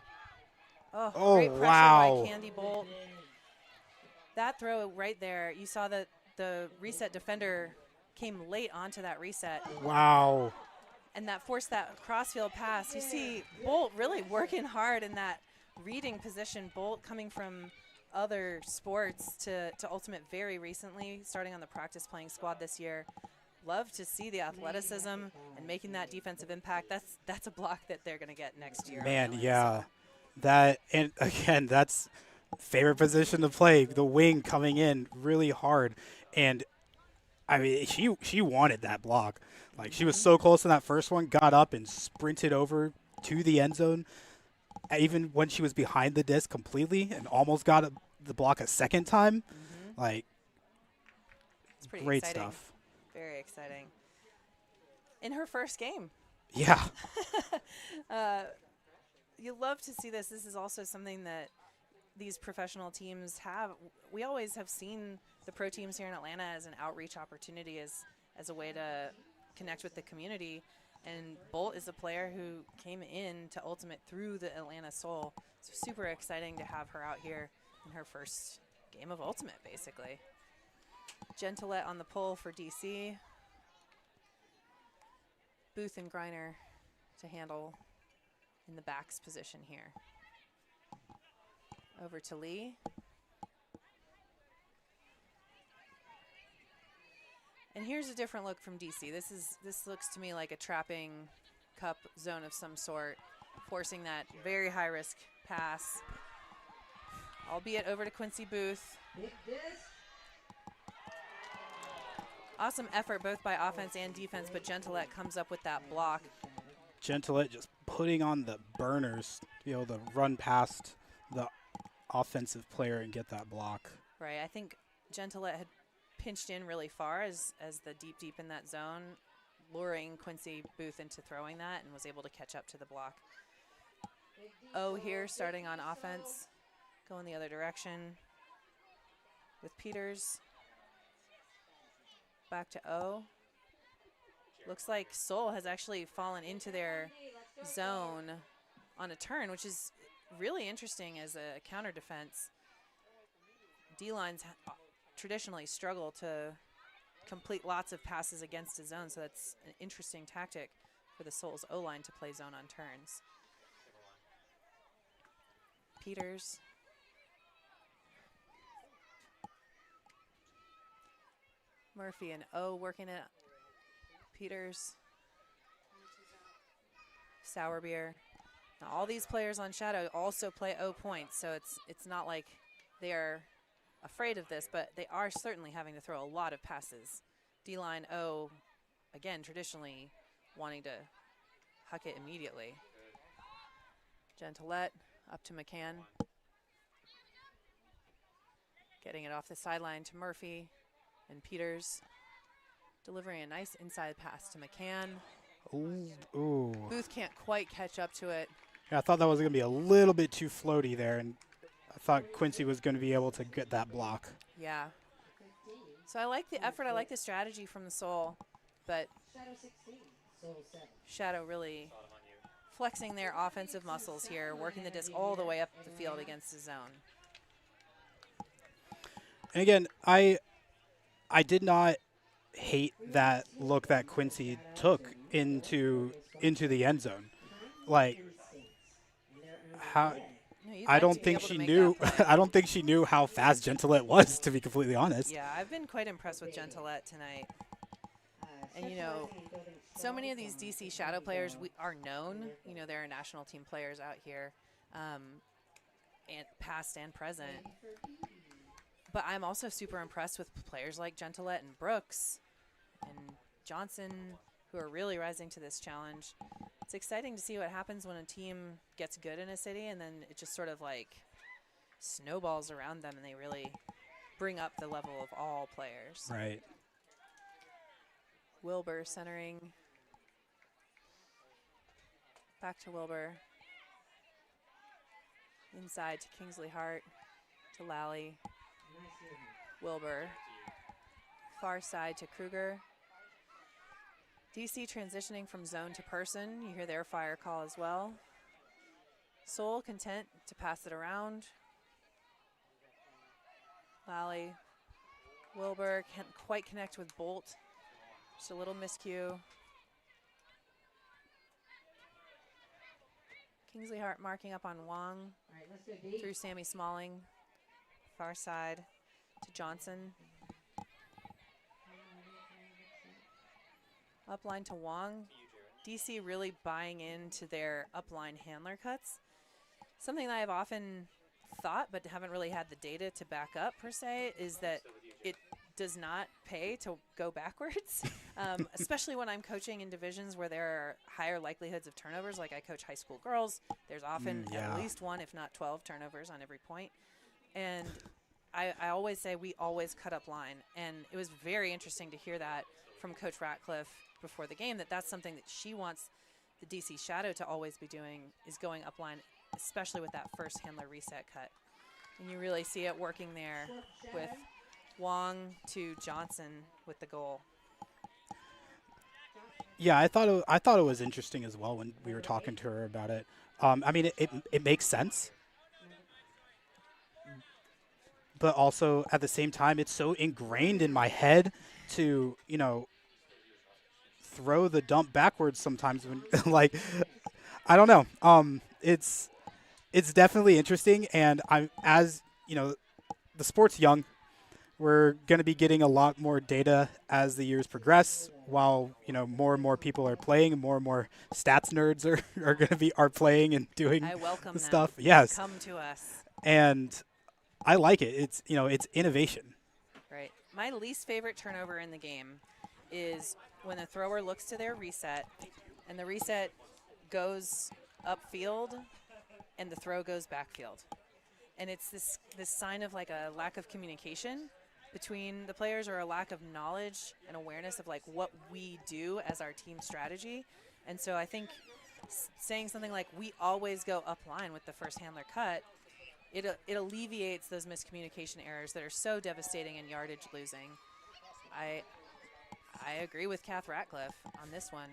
Oh, great pressure wow. by Candy Bolt. That throw right there, you saw that the reset defender came late onto that reset. Wow. And that forced that crossfield pass. You see Bolt really working hard in that reading position. Bolt coming from other sports to Ultimate very recently, starting on the practice playing squad this year. Love to see the athleticism and making that defensive impact. That's a block that they're going to get next year. Man, yeah. That, and again, that's favorite position to play. The wing coming in really hard. And I mean, she wanted that block. Like, she was so close in that first one, got up and sprinted over to the end zone, even when she was behind the disc completely, and almost got the block a second time. Like, It's pretty great exciting. stuff. Very exciting. In her first game. Yeah. You love to see this. This is also something that these professional teams have. We always have seen the pro teams here in Atlanta as an outreach opportunity, as a way to connect with the community. And Bolt is a player who came in to Ultimate through the Atlanta Soul. So super exciting to have her out here in her first game of Ultimate, basically. Gentilette on the pull for DC. Booth and Griner to handle in the backs position here. Over to Lee. And here's a different look from DC. This looks to me like a trapping cup zone of some sort, forcing that very high risk pass. Albeit over to Quincy Booth. Awesome effort both by offense and defense, but Gentilette comes up with that block. Gentilette just putting on the burners to be able to run past the offensive player and get that block. Right, I think Gentilette had pinched in really far as the deep in that zone, luring Quincy Booth into throwing that, and was able to catch up to the block. O here starting on offense, going the other direction with Peters. Back to O. Looks like Soul has actually fallen into their zone on a turn, which is really interesting as a counter defense. D-lines traditionally struggle to complete lots of passes against a zone, so that's an interesting tactic for the Soul's O-line to play zone on turns. Peters. Murphy and O working it. Peters. Sourbeer. Now all these players on Shadow also play O points, so it's not like they are afraid of this, but they are certainly having to throw a lot of passes. D-line O, again, traditionally wanting to huck it immediately. Gentilette up to McCann. Getting it off the sideline to Murphy, and Peters delivering a nice inside pass to McCann. Ooh. Booth can't quite catch up to it. Yeah, I thought that was going to be a little bit too floaty there, and I thought Quincy was going to be able to get that block. Yeah. So I like the effort. I like the strategy from the Soul, but Shadow really flexing their offensive muscles here, working the disc all the way up the field against the zone. And again, I did not hate that look that Quincy took into the end zone. Like, how I don't think she knew. I don't think she knew how fast Gentilette was, to be completely honest. Yeah, I've been quite impressed with Gentilette tonight. And you know, so many of these DC Shadow players are known. You know, there are national team players out here, and past and present. But I'm also super impressed with players like Gentilette and Brooks and Johnson, who are really rising to this challenge. It's exciting to see what happens when a team gets good in a city, and then it just sort of like snowballs around them, and they really bring up the level of all players. Right. Wilbur centering. Back to Wilbur. Inside to Kingsley Hart, to Lally. Wilbur. Far side to Kruger. DC transitioning from zone to person. You hear their fire call as well. Soul content to pass it around. Lally. Wilbur can't quite connect with Bolt. Just a little miscue. Kingsley Hart marking up on Wong through Sammy Smalling. Far side to Johnson. Upline to Wong. DC really buying into their upline handler cuts. Something that I've often thought but haven't really had the data to back up per se is that it does not pay to go backwards, especially when I'm coaching in divisions where there are higher likelihoods of turnovers. Like I coach high school girls. There's often at least 1, if not 12 turnovers on every point. And I always say we always cut up line. And it was very interesting to hear that from Coach Ratcliffe before the game, that's something that she wants the DC Shadow to always be doing, is going up line, especially with that first handler reset cut. And you really see it working there with Wong to Johnson with the goal. Yeah, I thought it was interesting as well when we were talking to her about it. I mean, it makes sense, but also at the same time, it's so ingrained in my head to throw the dump backwards sometimes when like I don't know. It's definitely interesting, and as the sport's young. We're going to be getting a lot more data as the years progress. While more and more people are playing, and more stats nerds are going to be playing and doing I welcome them. stuff. Yes, come to us. And I like it. It's it's innovation. Right. My least favorite turnover in the game is when the thrower looks to their reset, and the reset goes upfield, and the throw goes backfield, and it's this sign of like a lack of communication between the players, or a lack of knowledge and awareness of like what we do as our team strategy. And so I think saying something like we always go up line with the first handler cut, it alleviates those miscommunication errors that are so devastating in yardage losing. I agree with Kath Ratcliffe on this one.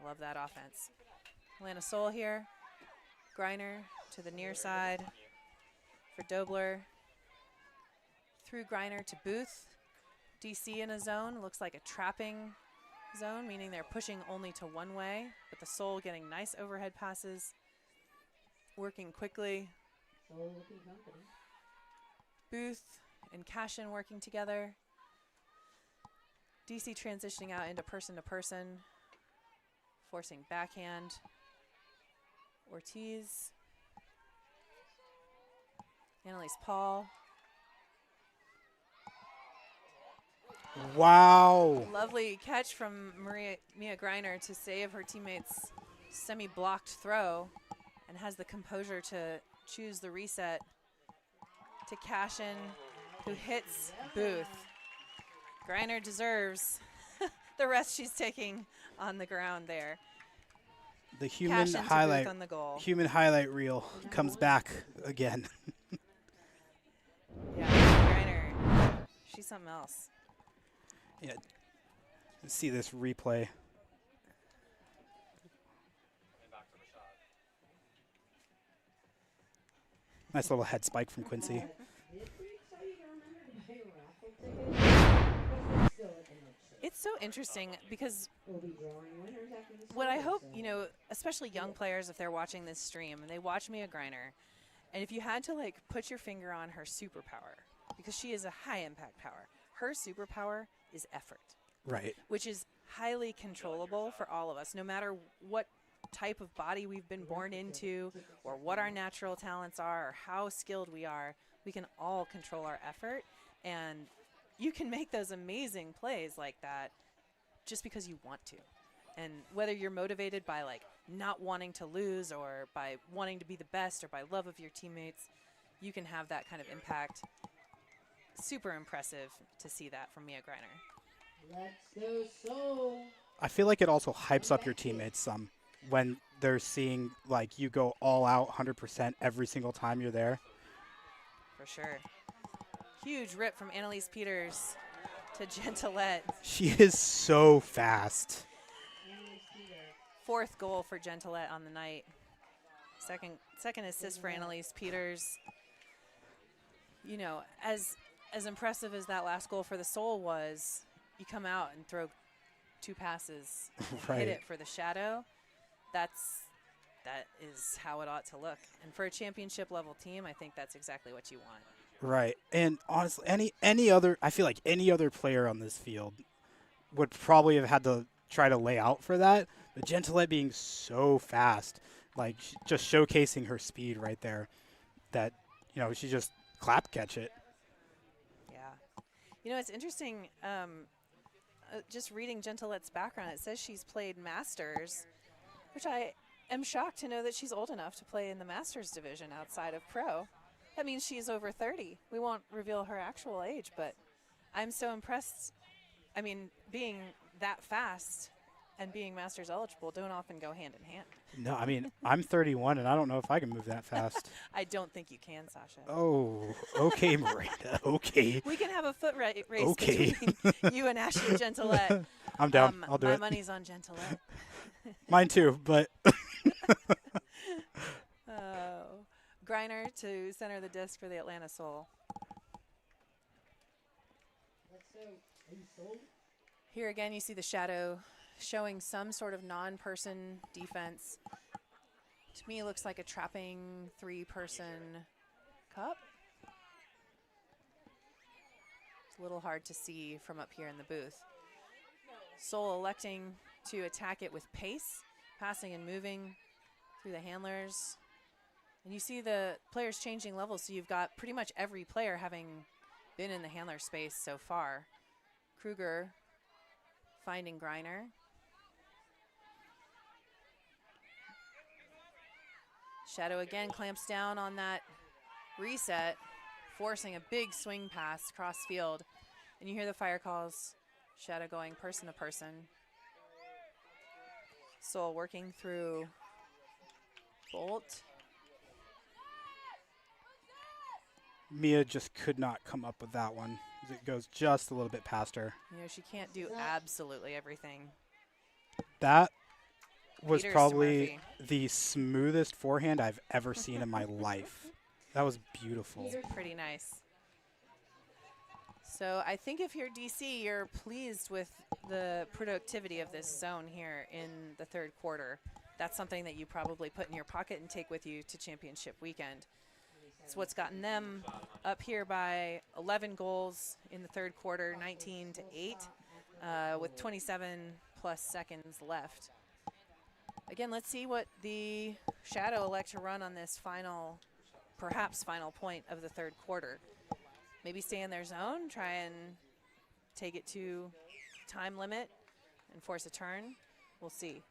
Love that offense. Atlanta Soul here. Greiner to the near side for Dobler. Through Greiner to Booth. DC in a zone. Looks like a trapping zone, meaning they're pushing only to one way, but the Soul getting nice overhead passes. Working quickly. Booth and Cashin working together. DC transitioning out into person-to-person. Forcing backhand. Ortiz. Annalise Paul. Wow. Lovely catch from Mia Greiner to save her teammate's semi-blocked throw, and has the composure to choose the reset to Cashin, who hits Booth. Greiner deserves the rest she's taking on the ground there. The human highlight on the goal. Human highlight reel comes back again. Yeah, Greiner, she's something else. Yeah. Let's see this replay. Nice little head spike from Quincy. It's so interesting because what I hope, especially young players, if they're watching this stream and they watch Mia Greiner, and if you had to like put your finger on her superpower, because she is a high impact power, her superpower is effort. Right. Which is highly controllable for all of us, no matter what type of body we've been born into, or what our natural talents are, or how skilled we are. We can all control our effort, and you can make those amazing plays like that just because you want to. And whether you're motivated by like not wanting to lose, or by wanting to be the best, or by love of your teammates, you can have that kind of impact. Super impressive to see that from Mia Greiner. Let's go Soul. I feel like it also hypes up your teammates some when they're seeing like you go all out 100% every single time you're there. For sure. Huge rip from Annalise Peters to Gentilette. She is so fast. Fourth goal for Gentilette on the night. Second assist for Annalise Peters. As impressive as that last goal for the Soul was, you come out and throw 2 passes, Right. hit it for the Shadow. That's that is how it ought to look. And for a championship level team, I think that's exactly what you want. Right. And honestly, any other, I feel like any other player on this field would probably have had to try to lay out for that. But Gentilette being so fast, like just showcasing her speed right there, that she just clap catch it. Yeah. You know, it's interesting. Just reading Gentilette's background, it says she's played Masters, which I am shocked to know that she's old enough to play in the Masters division outside of Pro. That means she's over 30. We won't reveal her actual age, but I'm so impressed. I mean, being that fast and being Masters eligible don't often go hand in hand. No, I mean, I'm 31, and I don't know if I can move that fast. I don't think you can, Sasha. Oh, okay, Miranda. Okay. We can have a foot race Okay. between you and Ashley Gentilette. I'm down. I'll do my it. money's on Gentilette. Mine too, but Griner to center the disc for the Atlanta Soul. Here again, you see the shadow showing some sort of non-person defense. To me, it looks like a trapping 3-person cup. It's a little hard to see from up here in the booth. Soul electing to attack it with pace, passing and moving through the handlers. And you see the players changing levels, so you've got pretty much every player having been in the handler space so far. Kruger finding Griner. Shadow again clamps down on that reset, forcing a big swing pass cross field. And you hear the fire calls. Shadow going person to person. Soul working through Bolt. Mia just could not come up with that one. It goes just a little bit past her. You know, she can't do absolutely everything. That was Peters to probably Murphy. the smoothest forehand I've ever seen in my life. That was beautiful. Pretty nice. So I think if you're DC, you're pleased with the productivity of this zone here in the third quarter. That's something that you probably put in your pocket and take with you to championship weekend. It's what's gotten them up here by 11 goals in the third quarter, 19-8, with 27 plus seconds left. Again, let's see what the Shadow elect to run on this final, perhaps final point of the third quarter. Maybe stay in their zone, try and take it to time limit and force a turn. We'll see.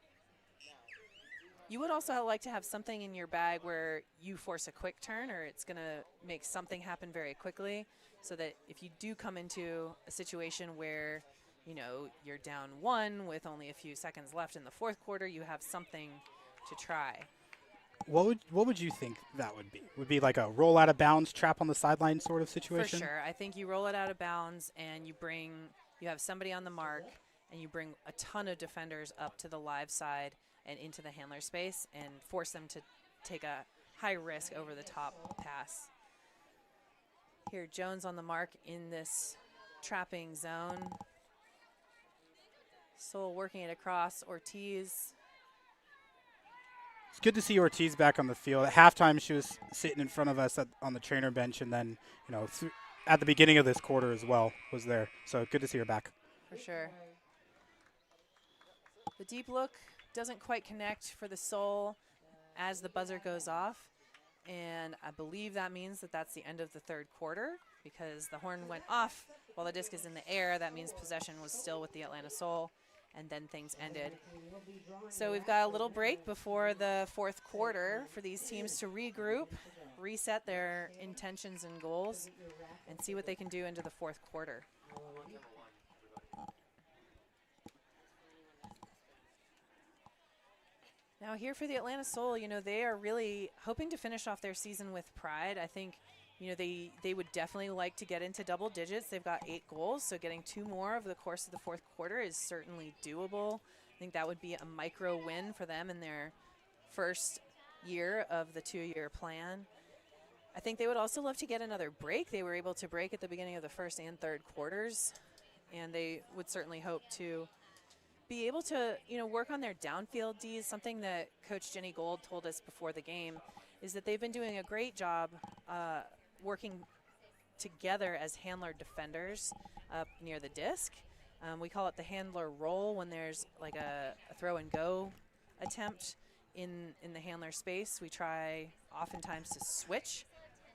You would also like to have something in your bag where you force a quick turn, or it's going to make something happen very quickly, so that if you do come into a situation where, you know, you're down 1 with only a few seconds left in the fourth quarter, you have something to try. What would you think that would be? Would be like a roll out of bounds, trap on the sideline sort of situation? For sure. I think you roll it out of bounds and you have somebody on the mark and you bring a ton of defenders up to the live side and into the handler space and force them to take a high risk over the top pass. Here, Jones on the mark in this trapping zone. Soul working it across. Ortiz. It's good to see Ortiz back on the field. At halftime, she was sitting in front of us on the trainer bench, and then, you know, at the beginning of this quarter as well was there. So good to see her back. For sure. The deep look doesn't quite connect for the Soul as the buzzer goes off. And I believe that means that that's the end of the third quarter, because the horn went off while the disc is in the air. That means possession was still with the Atlanta Soul, and then things ended. So we've got a little break before the fourth quarter for these teams to regroup, reset their intentions and goals, and see what they can do into the fourth quarter. Now here for the Atlanta Soul, you know, they are really hoping to finish off their season with pride. I think, you know, they would definitely like to get into double digits. They've got 8 goals, so getting 2 more over the course of the fourth quarter is certainly doable. I think that would be a micro win for them in their first year of the 2-year plan. I think they would also love to get another break. They were able to break at the beginning of the first and third quarters, and they would certainly hope to be able to, work on their downfield Ds. Something that Coach Jenny Gold told us before the game is that they've been doing a great job working together as handler defenders up near the disc. We call it the handler roll when there's like a throw and go attempt in the handler space. We try oftentimes to switch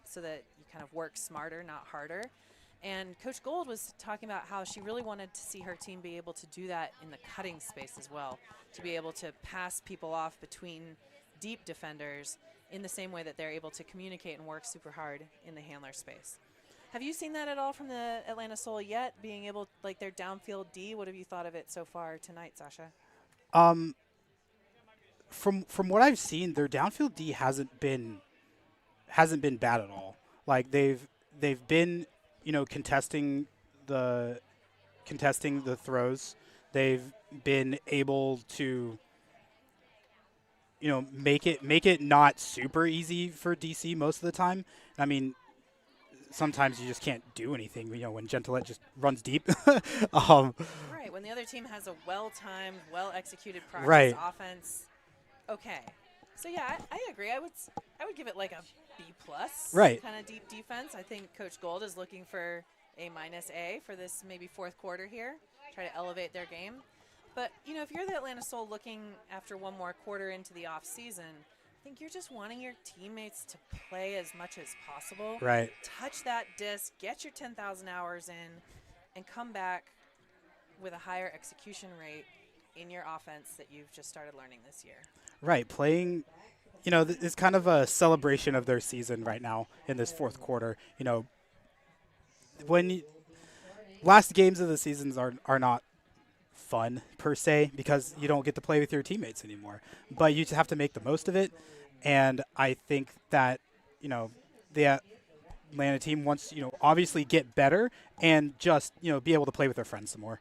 so that you kind of work smarter, not harder. And Coach Gold was talking about how she really wanted to see her team be able to do that in the cutting space as well, to be able to pass people off between deep defenders in the same way that they're able to communicate and work super hard in the handler space. Have you seen that at all from the Atlanta Soul yet, being able, like their downfield D? What have you thought of it so far tonight, Sasha? Um, from what I've seen, their downfield D hasn't been bad at all. Like they've been, contesting the throws. They've been able to, make it not super easy for DC most of the time. I mean, sometimes you just can't do anything, when Gentilette just runs deep. um, Right, when the other team has a well-timed, well-executed practice right. offense. Okay, so yeah, I agree. I would give it like a B plus Right. kind of deep defense. I think Coach Gold is looking for A- for this maybe fourth quarter here. Try to elevate their game. But if you're the Atlanta Soul looking after one more quarter into the off season, I think you're just wanting your teammates to play as much as possible. Right. Touch that disc, get your 10,000 hours in, and come back with a higher execution rate in your offense that you've just started learning this year. Right. Playing, it's kind of a celebration of their season right now in this fourth quarter. When last games of the seasons are not fun per se because you don't get to play with your teammates anymore, but you just have to make the most of it. And I think that, the Atlanta team wants, obviously get better and just, be able to play with their friends some more.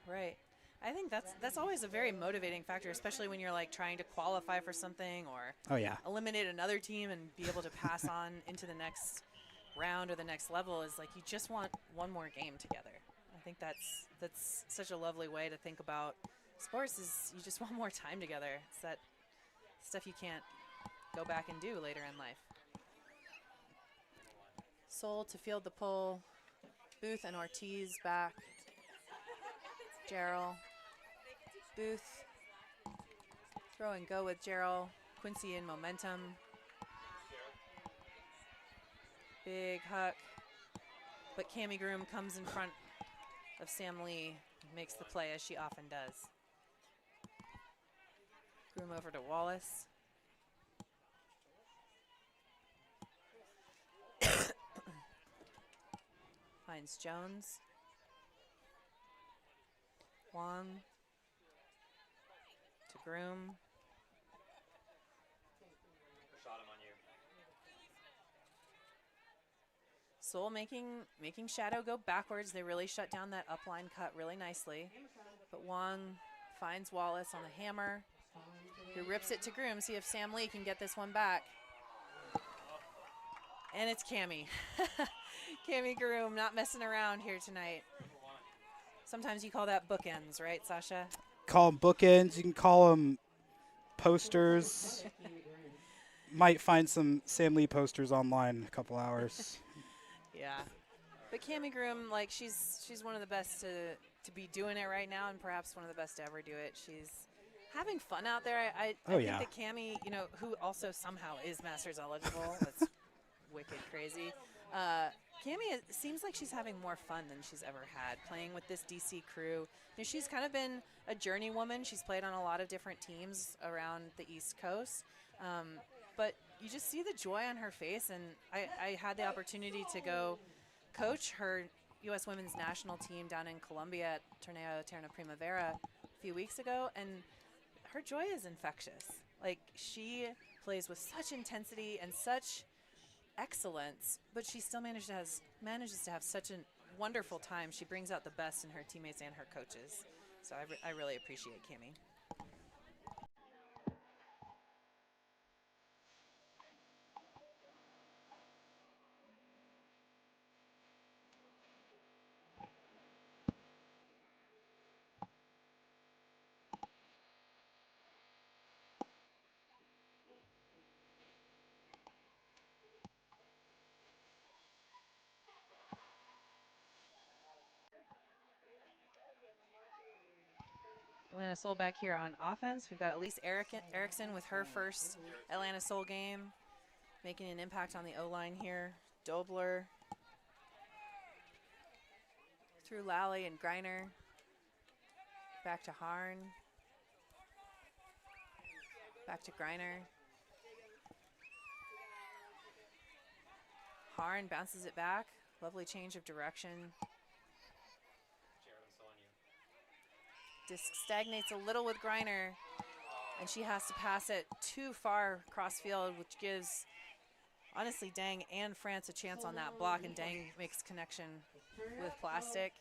Right. I think that's always a very motivating factor, especially when you're like trying to qualify for something or Oh, yeah. eliminate another team and be able to pass on into the next round or the next level. Is like you just want one more game together. I think that's such a lovely way to think about sports. Is you just want more time together. It's that stuff you can't go back and do later in life. Soul to field the pull. Booth and Ortiz back. Gerald. Booth. Throw and go with Gerald. Quincy in momentum. Big huck. But Cammie Groom comes in front of Sam Lee. Makes the play as she often does. Groom over to Wallace. Finds Jones. Wong to Groom. Soul making Shadow go backwards. They really shut down that upline cut really nicely. But Wong finds Wallace on the hammer. He rips it to Groom. See if Sam Lee can get this one back. And it's Cammie. Cammie Groom not messing around here tonight. Sometimes you call that bookends, right, Sasha? Call them bookends. You can call them posters. Might find some Sam Lee posters online in a couple hours. Yeah. But Cammie Groom, like she's one of the best to be doing it right now and perhaps one of the best to ever do it. She's having fun out there. I think that Cammie, who also somehow is Masters eligible. That's wicked crazy. Cammie, it seems like she's having more fun than she's ever had playing with this DC crew. She's kind of been a journeywoman. She's played on a lot of different teams around the East Coast. But you just see the joy on her face. And I had the opportunity to go coach her U.S. women's national team down in Colombia at Torneo Eterno Primavera a few weeks ago. And her joy is infectious. Like, she plays with such intensity and such excellence, but she still manages to have such a wonderful time. She brings out the best in her teammates and her coaches. So I really appreciate Cammie. Atlanta Soul back here on offense. We've got Elise Erickson with her first Atlanta Soul game, making an impact on the O-line here. Dobler through Lally and Greiner. Back to Harn. Back to Greiner. Harn bounces it back. Lovely change of direction. Disc stagnates a little with Greiner, and she has to pass it too far cross field, which gives, honestly, Dang and France a chance on that block, and Dang makes connection with plastic.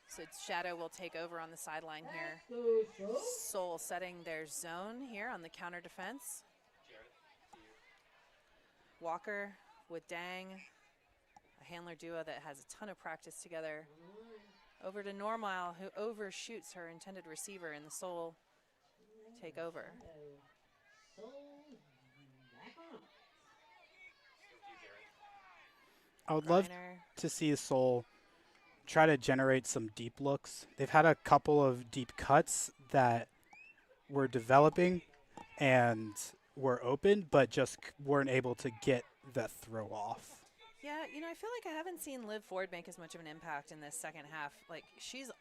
So Shadow will take over on the sideline here. Soul setting their zone here on the counter defense. Walker with Dang, a handler duo that has a ton of practice together. Over to Normile, who overshoots her intended receiver, and the Soul take over. I would love to see Soul try to generate some deep looks. They've had a couple of deep cuts that were developing and were open, but just weren't able to get that throw off. Yeah, you know, I feel like I haven't seen Liv Ford make as much of an impact in this second half. Like, she's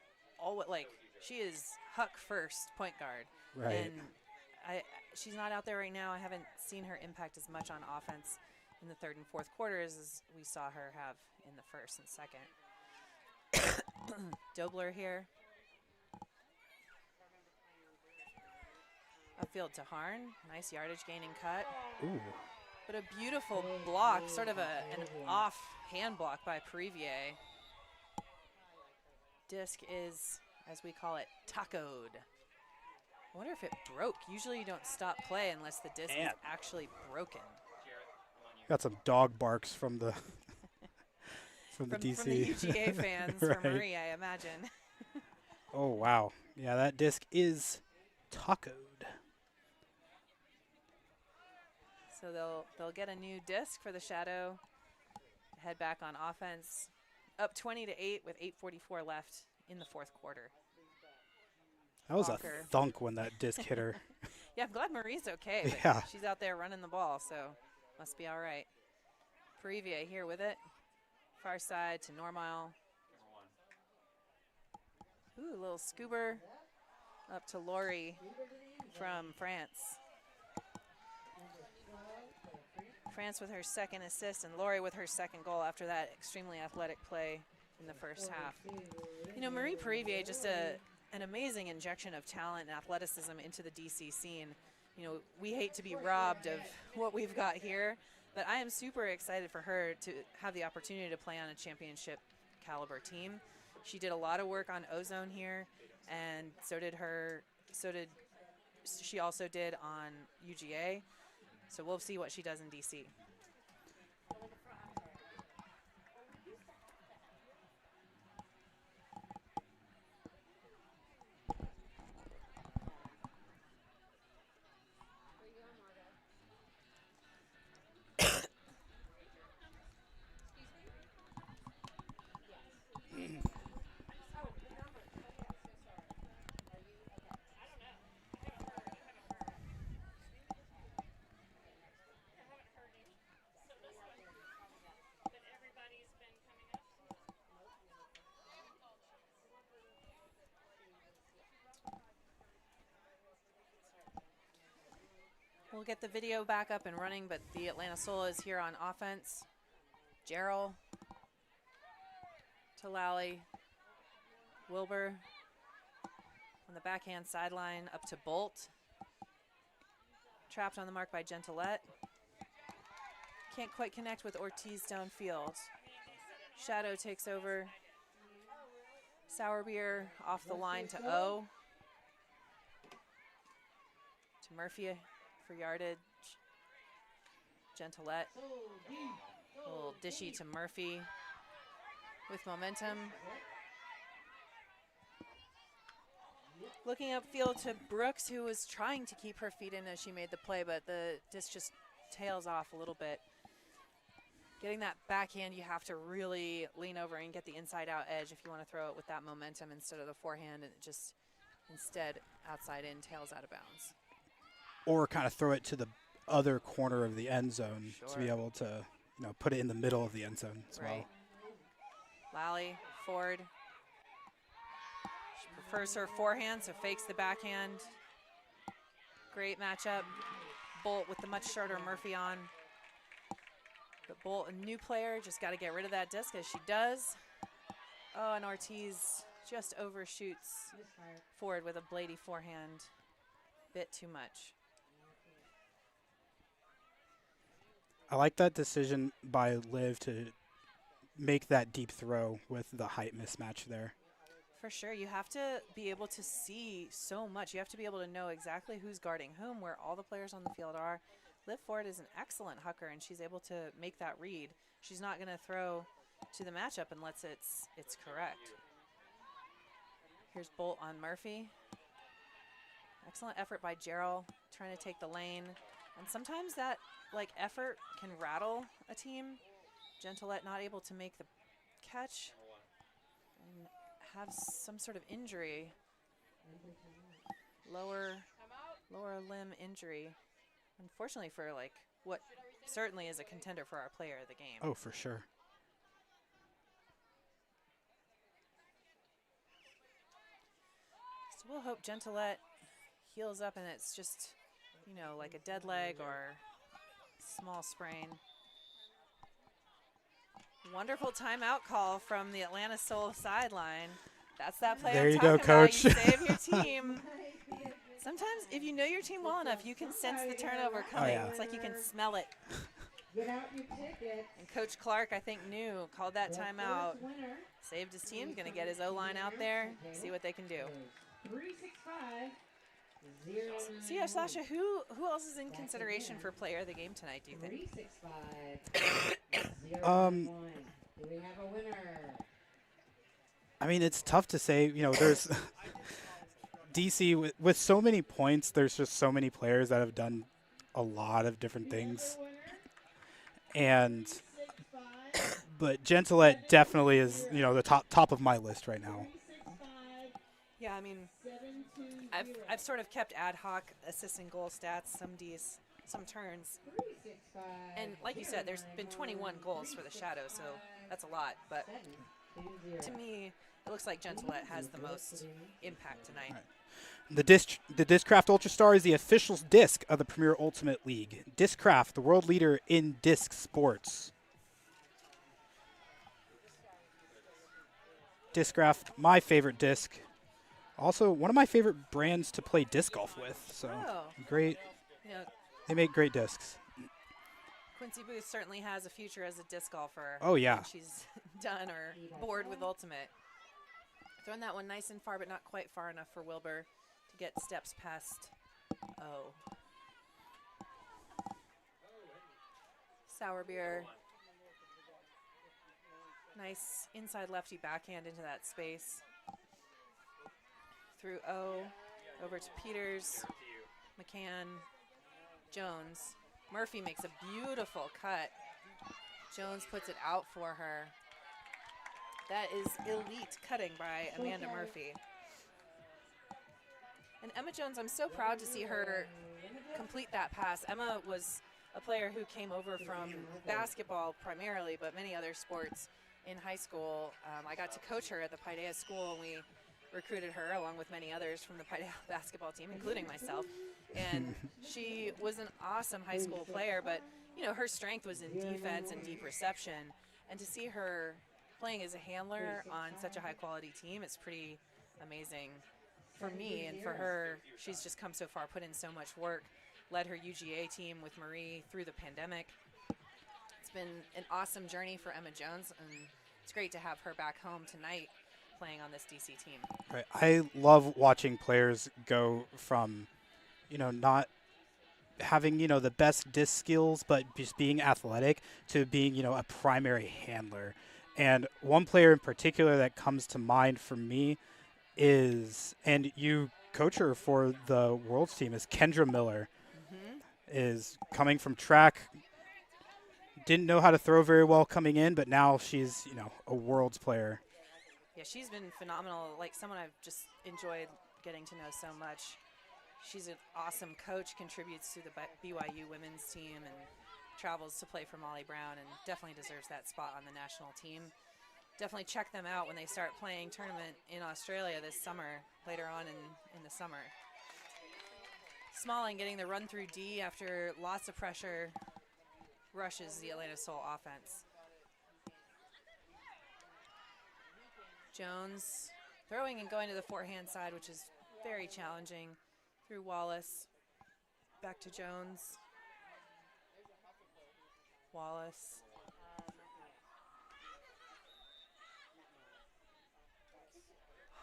she is Huck first point guard. Right. And she's not out there right now. I haven't seen her impact as much on offense in the third and fourth quarters as we saw her have in the first and second. Dobler here. Upfield to Harn. Nice yardage gaining cut. Ooh. But a beautiful block, sort of an off hand block by Perivier. Disc is, as we call it, tacoed. I wonder if it broke. Usually you don't stop play unless the disc is actually broken. Got some dog barks from the from the DC. From the UGA fans right. for Marie, I imagine. Oh, wow. Yeah, that disc is tacoed. So they'll get a new disc for the Shadow. Head back on offense. Up 20-8 with 8:44 left in the fourth quarter. That was Walker. a thunk when that disc hit her. Yeah, I'm glad Marie's okay. But yeah. She's out there running the ball, so must be all right. Perivier here with it. Far side to Normile. Ooh, a little scoober up to Lori from France. France with her second assist, and Lori with her second goal after that extremely athletic play in the first half. You know, Marie Perivier, just an amazing injection of talent and athleticism into the DC scene. You know, we hate to be robbed of what we've got here, but I am super excited for her to have the opportunity to play on a championship caliber team. She did a lot of work on Ozone here, and she also did on UGA. So we'll see what she does in DC. We'll get the video back up and running, but the Atlanta Soul is here on offense. Gerald to Lally. Wilbur on the backhand sideline up to Bolt. Trapped on the mark by Gentilette. Can't quite connect with Ortiz downfield. Shadow takes over. Sourbeer off the line to O. To Murphy for yardage. Gentilette. A little dishy to Murphy with momentum. Looking upfield to Brooks, who was trying to keep her feet in as she made the play, but the disc just tails off a little bit. Getting that backhand, you have to really lean over and get the inside-out edge if you want to throw it with that momentum instead of the forehand, and it just Instead, outside in, tails out of bounds. Or kind of throw it to the other corner of the end zone to be Sure. able to, put it in the middle of the end zone as Right. well. Lally, Ford. She prefers her forehand, so fakes the backhand. Great matchup. Bolt with the much shorter Murphy on. But Bolt, a new player, just got to get rid of that disc as she does. Oh, and Ortiz just overshoots Ford with a Blady forehand. Bit too much. I like that decision by Liv to make that deep throw with the height mismatch there. For sure, you have to be able to see so much. You have to be able to know exactly who's guarding whom, where all the players on the field are. Liv Ford is an excellent hucker, and she's able to make that read. She's not going to throw to the matchup unless it's correct. Here's Bolt on Murphy. Excellent effort by Gerald, trying to take the lane. And sometimes that effort can rattle a team. Gentilette not able to make the catch and have some sort of injury. Lower limb injury. Unfortunately for what certainly is a contender for our player of the game. Oh, for sure. So we'll hope Gentilette heals up and it's just, like a dead leg or small sprain. Wonderful timeout call from the Atlanta Soul sideline. That's that play There I'm you go, talking about. Coach. You save your team. Sometimes if you know your team well enough, you can sense the turnover coming. yeah. It's like you can smell it. Get out your tickets. And Coach Clark, I think, called that timeout. Saved his team. Going to get his O-line out there, see what they can do. 365. So yeah, Sasha, who else is in consideration for player of the game tonight, do you think? 365. Do we have a winner? I mean, it's tough to say. There's DC with so many points. There's just so many players that have done a lot of different things. And but Gentilette definitely is, the top of my list right now. Yeah, I mean, I've sort of kept ad hoc assist and goal stats, some turns. And like you said, there's been 21 goals for the Shadow, so that's a lot. But to me, it looks like Gentilette has the most impact tonight. Right. The Discraft Ultrastar is the official disc of the Premier Ultimate League. Discraft, the world leader in disc sports. Discraft, my favorite disc. Also, one of my favorite brands to play disc golf with. So great. They make great discs. Quincy Booth certainly has a future as a disc golfer. Oh, yeah. She's done or bored with Ultimate. Throwing that one nice and far, but not quite far enough for Wilbur to get steps past O. Sour beer. Nice inside lefty backhand into that space. Through O, over to Peters, McCann, Jones. Murphy makes a beautiful cut. Jones puts it out for her. That is elite cutting by Amanda Murphy. And Emma Jones, I'm so proud to see her complete that pass. Emma was a player who came over from basketball primarily, but many other sports in high school. I got to coach her at the Paideia School, and we recruited her along with many others from the Paideia basketball team, including myself. And she was an awesome high school player, but her strength was in defense and deep reception. And to see her playing as a handler on such a high quality team, it's pretty amazing for me. And for her, she's just come so far, put in so much work, led her UGA team with Marie through the pandemic. It's been an awesome journey for Emma Jones, and it's great to have her back home tonight playing on this DC team. Right. I love watching players go from, not having, the best disc skills, but just being athletic to being, a primary handler. And one player in particular that comes to mind for me is, and you coach her for the Worlds team, is Kendra Miller. Is coming from track, didn't know how to throw very well coming in, but now she's, a Worlds player. Yeah, she's been phenomenal, like someone I've just enjoyed getting to know so much. She's an awesome coach, contributes to the BYU women's team, and travels to play for Molly Brown, and definitely deserves that spot on the national team. Definitely check them out when they start playing tournament in Australia this summer, later on in the summer. Smalling getting the run through D after lots of pressure rushes the Atlanta Soul offense. Jones throwing and going to the forehand side, which is very challenging, through Wallace. Back to Jones. Wallace.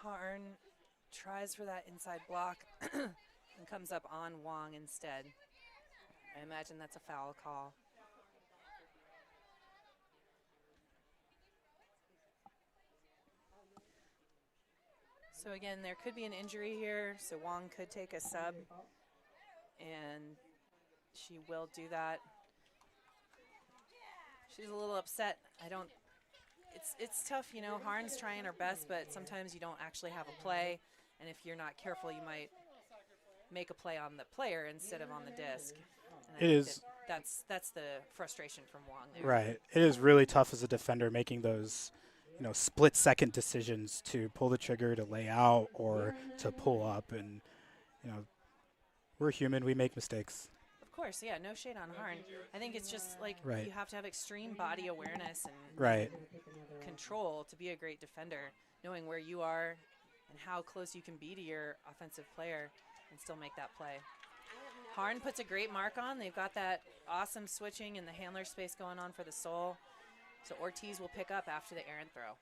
Harn tries for that inside block and comes up on Wong instead. I imagine that's a foul call. So again, there could be an injury here, so Wong could take a sub, and she will do that. She's a little upset. It's tough, you know, Harn's trying her best, but sometimes you don't actually have a play, and if you're not careful, you might make a play on the player instead of on the disc. And I think that's the frustration from Wong there. Right. It is really tough as a defender making those, you know, split-second decisions to pull the trigger, to lay out, or to pull up. And, you know, we're human. We make mistakes. Of course, yeah, no shade on Harn. I think it's just like Right. you have to have extreme body awareness and Right. control to be a great defender, knowing where you are and how close you can be to your offensive player and still make that play. Harn puts a great mark on. They've got that awesome switching and the handler space going on for the Soul. So Ortiz will pick up after the errant throw.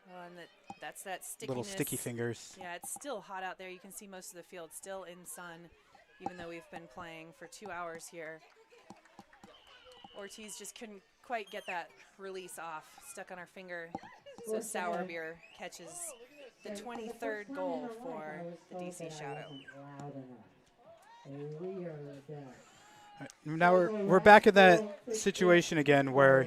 Well, and that's that stickiness. Little sticky fingers. Yeah, it's still hot out there. You can see most of the field still in sun, even though we've been playing for 2 hours here. Ortiz just couldn't quite get that release off, stuck on her finger. So Sourbeer catches the 23rd goal for the DC Shadow. Now we're back in that situation again where,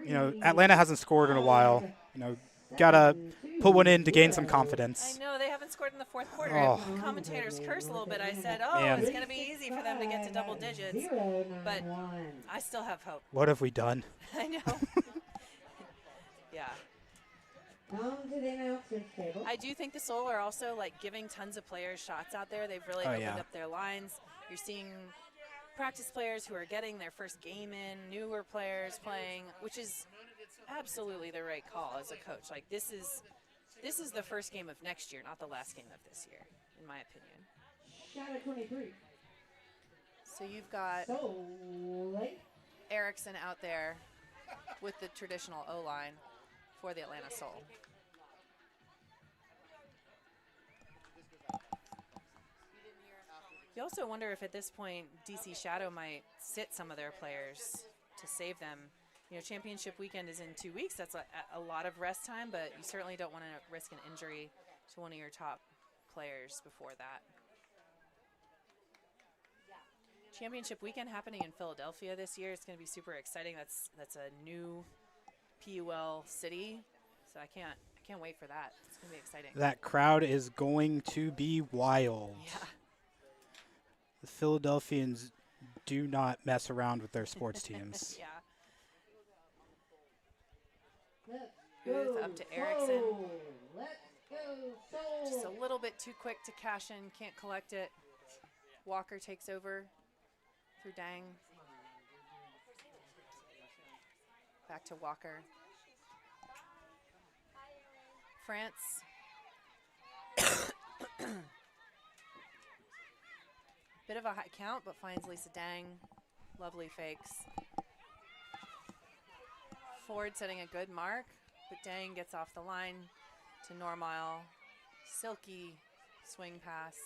you know, Atlanta hasn't scored in a while. You know, gotta put one in to gain some confidence. I know, they haven't scored in the fourth quarter. Oh. Commentators curse a little bit. I said, Man. it's going to be easy for them to get to double digits. But I still have hope. What have we done? I know. Yeah. I do think the Soul are also like giving tons of players shots out there. They've really opened up their lines. You're seeing practice players who are getting their first game in, newer players playing, which is absolutely the right call as a coach. Like this is the first game of next year, not the last game of this year, in my opinion. Shot at 23. So you've got Erickson out there with the traditional O-line for the Atlanta Soul. You also wonder if at this point DC Shadow might sit some of their players to save them. You know, championship weekend is in 2 weeks. That's a lot of rest time, but you certainly don't want to risk an injury to one of your top players before that. Championship weekend happening in Philadelphia this year. It's going to be super exciting. That's a new PUL city, so I can't wait for that. It's going to be exciting. That crowd is going to be wild. Yeah. The Philadelphians do not mess around with their sports teams. Yeah. Booth up to Erickson. Just a little bit too quick to cash in, can't collect it. Walker takes over through Dang. Back to Walker. France. Bit of a high count, but finds Lisa Dang. Lovely fakes. Ford setting a good mark, but Dang gets off the line to Normile. Silky swing pass.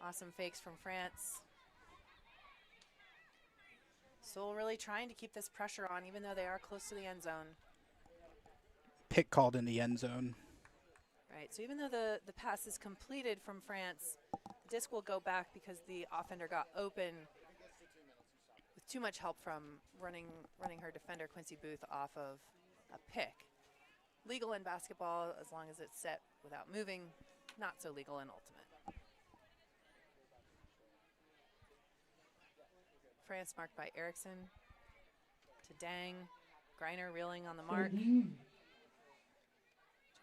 Awesome fakes from France. Soul really trying to keep this pressure on, even though they are close to the end zone. Pick called in the end zone. Right, so even though the pass is completed from France, the disc will go back because the offender got open with too much help from running her defender Quincy Booth off of a pick. Legal in basketball as long as it's set without moving, not so legal in ultimate. France marked by Erickson to Dang. Greiner reeling on the mark. To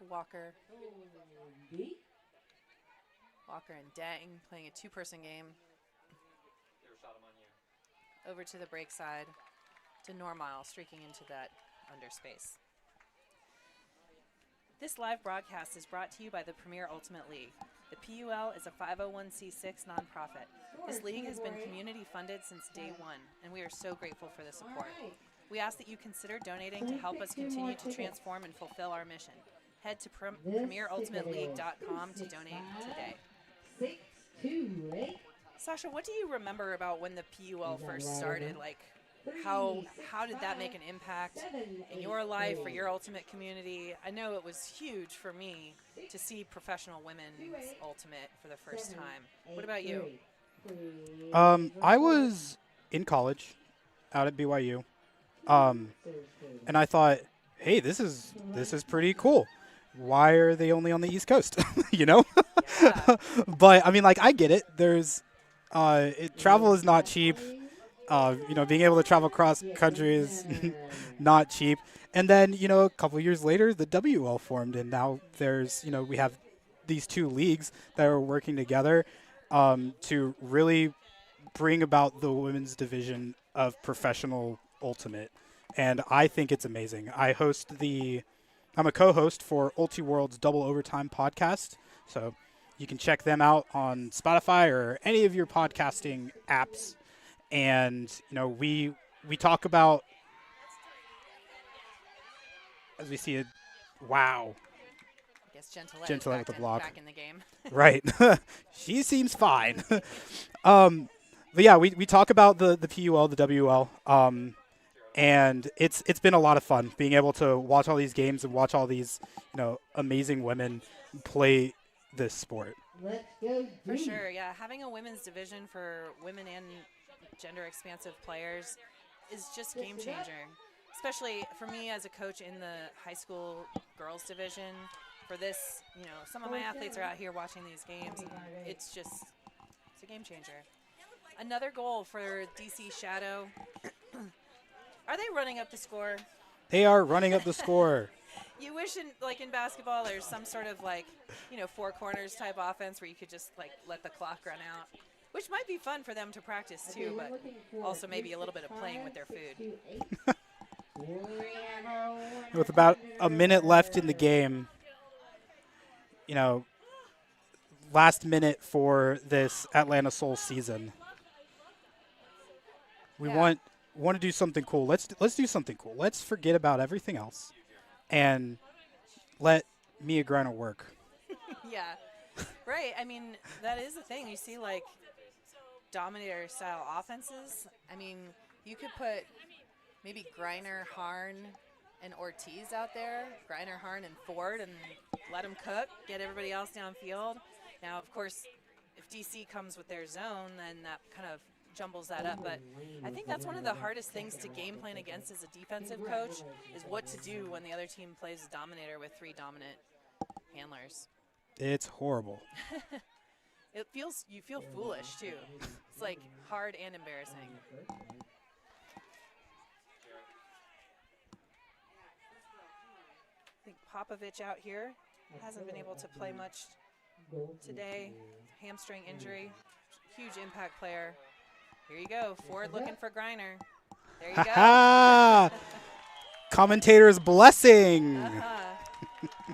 Walker. Walker and Dang playing a two-person game. Over to the break side to Normile, streaking into that underspace. This live broadcast is brought to you by the Premier Ultimate League. The PUL is a 501c6 nonprofit. This league has been community funded since day one, and we are so grateful for the support. We ask that you consider donating to help us continue to transform and fulfill our mission. Head to premierultimateleague.com to donate today. 628. Sasha, what do you remember about when the PUL first started? Like, how did that make an impact in your life or your ultimate community? I know it was huge for me to see professional women's ultimate for the first time. What about you? I was in college out at BYU. And I thought, hey, this is pretty cool. Why are they only on the East Coast? You know? Yeah. But I mean, like, I get it. There's travel is not cheap. Being able to travel across country is not cheap. And then, a couple years later, the WL formed, and now there's, we have these two leagues that are working together to really bring about the women's division of professional ultimate. And I think it's amazing. I'm a co-host for Ulti World's Double Overtime podcast. So you can check them out on Spotify or any of your podcasting apps. And, we talk about, as we see it, wow. I guess Gentilette Gentilette with the block. back in the game. Right. She seems fine. But yeah, we talk about the PUL, the WL, and it's been a lot of fun being able to watch all these games and watch all these, amazing women play this sport. Let's go. For sure, yeah. Having a women's division for women and gender-expansive players is just game changer. Especially for me as a coach in the high school girls division. For this, some of my athletes are out here watching these games, and it's a game changer. Another goal for DC Shadow. Are they running up the score? They are running up the score. You wish in basketball there's some sort of four corners type offense where you could just let the clock run out, which might be fun for them to practice too, but also maybe a little bit of playing with their food. With about a minute left in the game, last minute for this Atlanta Soul season. We want to do something cool. Let's do something cool. Let's forget about everything else and let Mia Greiner work. Yeah, right. I mean, that is the thing. You see, dominator-style offenses. I mean, you could put maybe Greiner, Harn, and Ortiz out there. Greiner, Harn, and Ford, and let them cook, get everybody else downfield. Now, of course, if DC comes with their zone, then that kind of jumbles that up. But I think that's one of the hardest things to game plan against as a defensive coach is what to do when the other team plays a dominator with three dominant handlers. It's horrible. You feel foolish too. It's hard and embarrassing. I think Popovich out here hasn't been able to play much today. Hamstring injury. Huge impact player. Here you go. Ford looking for Greiner. There you go. Commentator's blessing.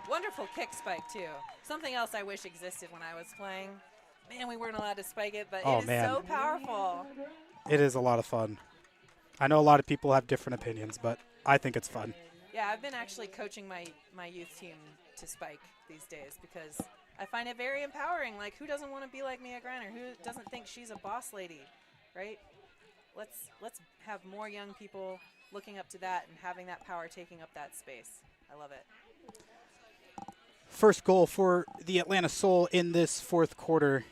Wonderful kick spike, too. Something else I wish existed when I was playing. Man, we weren't allowed to spike it, but it is so powerful. It is a lot of fun. I know a lot of people have different opinions, but I think it's fun. Yeah, I've been actually coaching my youth team to spike these days because I find it very empowering. Who doesn't want to be like Mia Greiner? Who doesn't think she's a boss lady, right? Let's have more young people looking up to that and having that power taking up that space. I love it. First goal for the Atlanta Soul in this fourth quarter.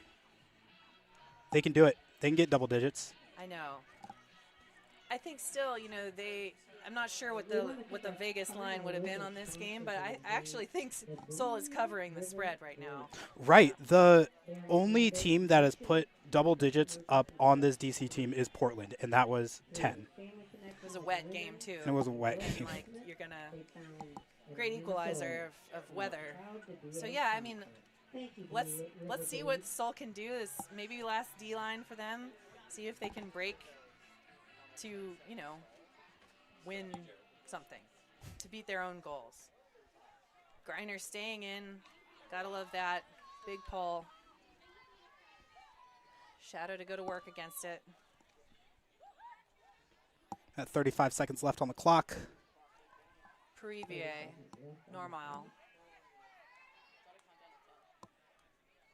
They can do it. They can get double digits. I know. I think still, you know, I'm not sure what the Vegas line would have been on this game, but I actually think Seoul is covering the spread right now. Right. The only team that has put double digits up on this DC team is Portland, and that was 10. It was a wet game too. And it was a wet game. Like you're gonna great equalizer of weather. So yeah, I mean, let's see what Seoul can do. This maybe last D line for them. See if they can break to, you know, win something, to beat their own goals. Griner staying in. Gotta love that. Big pull. Shadow to go to work against it. At 35 seconds left on the clock. Perivier. Normal.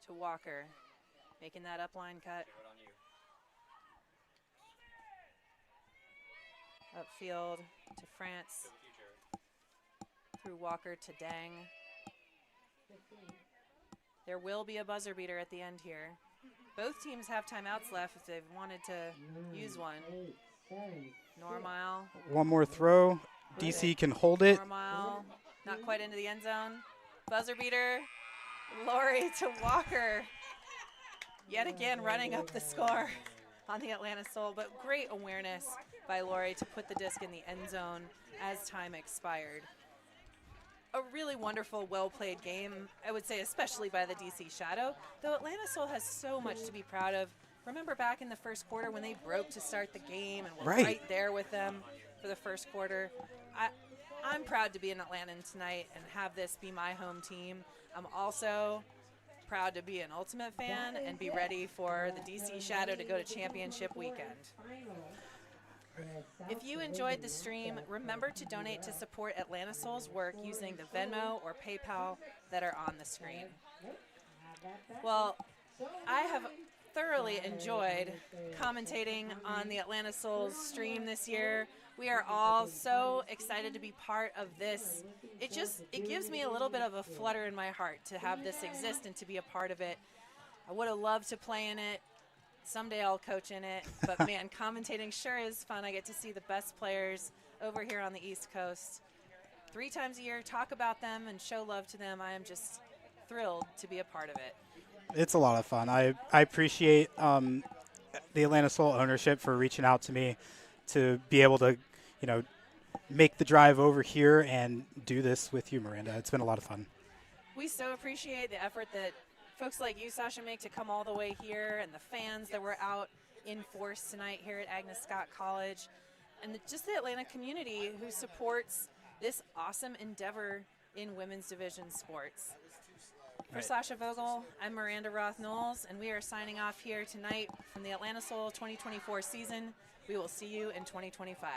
To Walker. Making that upline cut. Upfield to France. Through Walker to Dang. There will be a buzzer beater at the end here. Both teams have timeouts left if they've wanted to use one. Normal. One more throw. DC can hold it. Normal. Not quite into the end zone. Buzzer beater. Laurie to Walker. Yet again running up the score on the Atlanta Soul, but great awareness by Laurie to put the disc in the end zone as time expired. A really wonderful, well-played game, I would say, especially by the DC Shadow, though Atlanta Soul has so much to be proud of. Remember back in the first quarter when they broke to start the game and were right there with them for the first quarter. I'm proud to be an Atlantan tonight and have this be my home team. I'm also proud to be an Ultimate fan and be ready for the DC Shadow to go to championship weekend. If you enjoyed the stream, remember to donate to support Atlanta Soul's work using the Venmo or PayPal that are on the screen. Well, I have thoroughly enjoyed commentating on the Atlanta Soul's stream this year. We are all so excited to be part of this. It gives me a little bit of a flutter in my heart to have this exist and to be a part of it. I would have loved to play in it. Someday I'll coach in it, but man, commentating sure is fun. I get to see the best players over here on the East Coast 3 times a year, talk about them and show love to them. I am just thrilled to be a part of it. It's a lot of fun. I appreciate the Atlanta Soul ownership for reaching out to me to be able to, you know, make the drive over here and do this with you, Miranda. It's been a lot of fun. We so appreciate the effort that folks like you, Sasha, make to come all the way here, and the fans that were out in force tonight here at Agnes Scott College, and just the Atlanta community who supports this awesome endeavor in women's division sports. For Sasha Vogel, I'm Miranda Roth-Knowles, and we are signing off here tonight from the Atlanta Soul 2024 season. We will see you in 2025.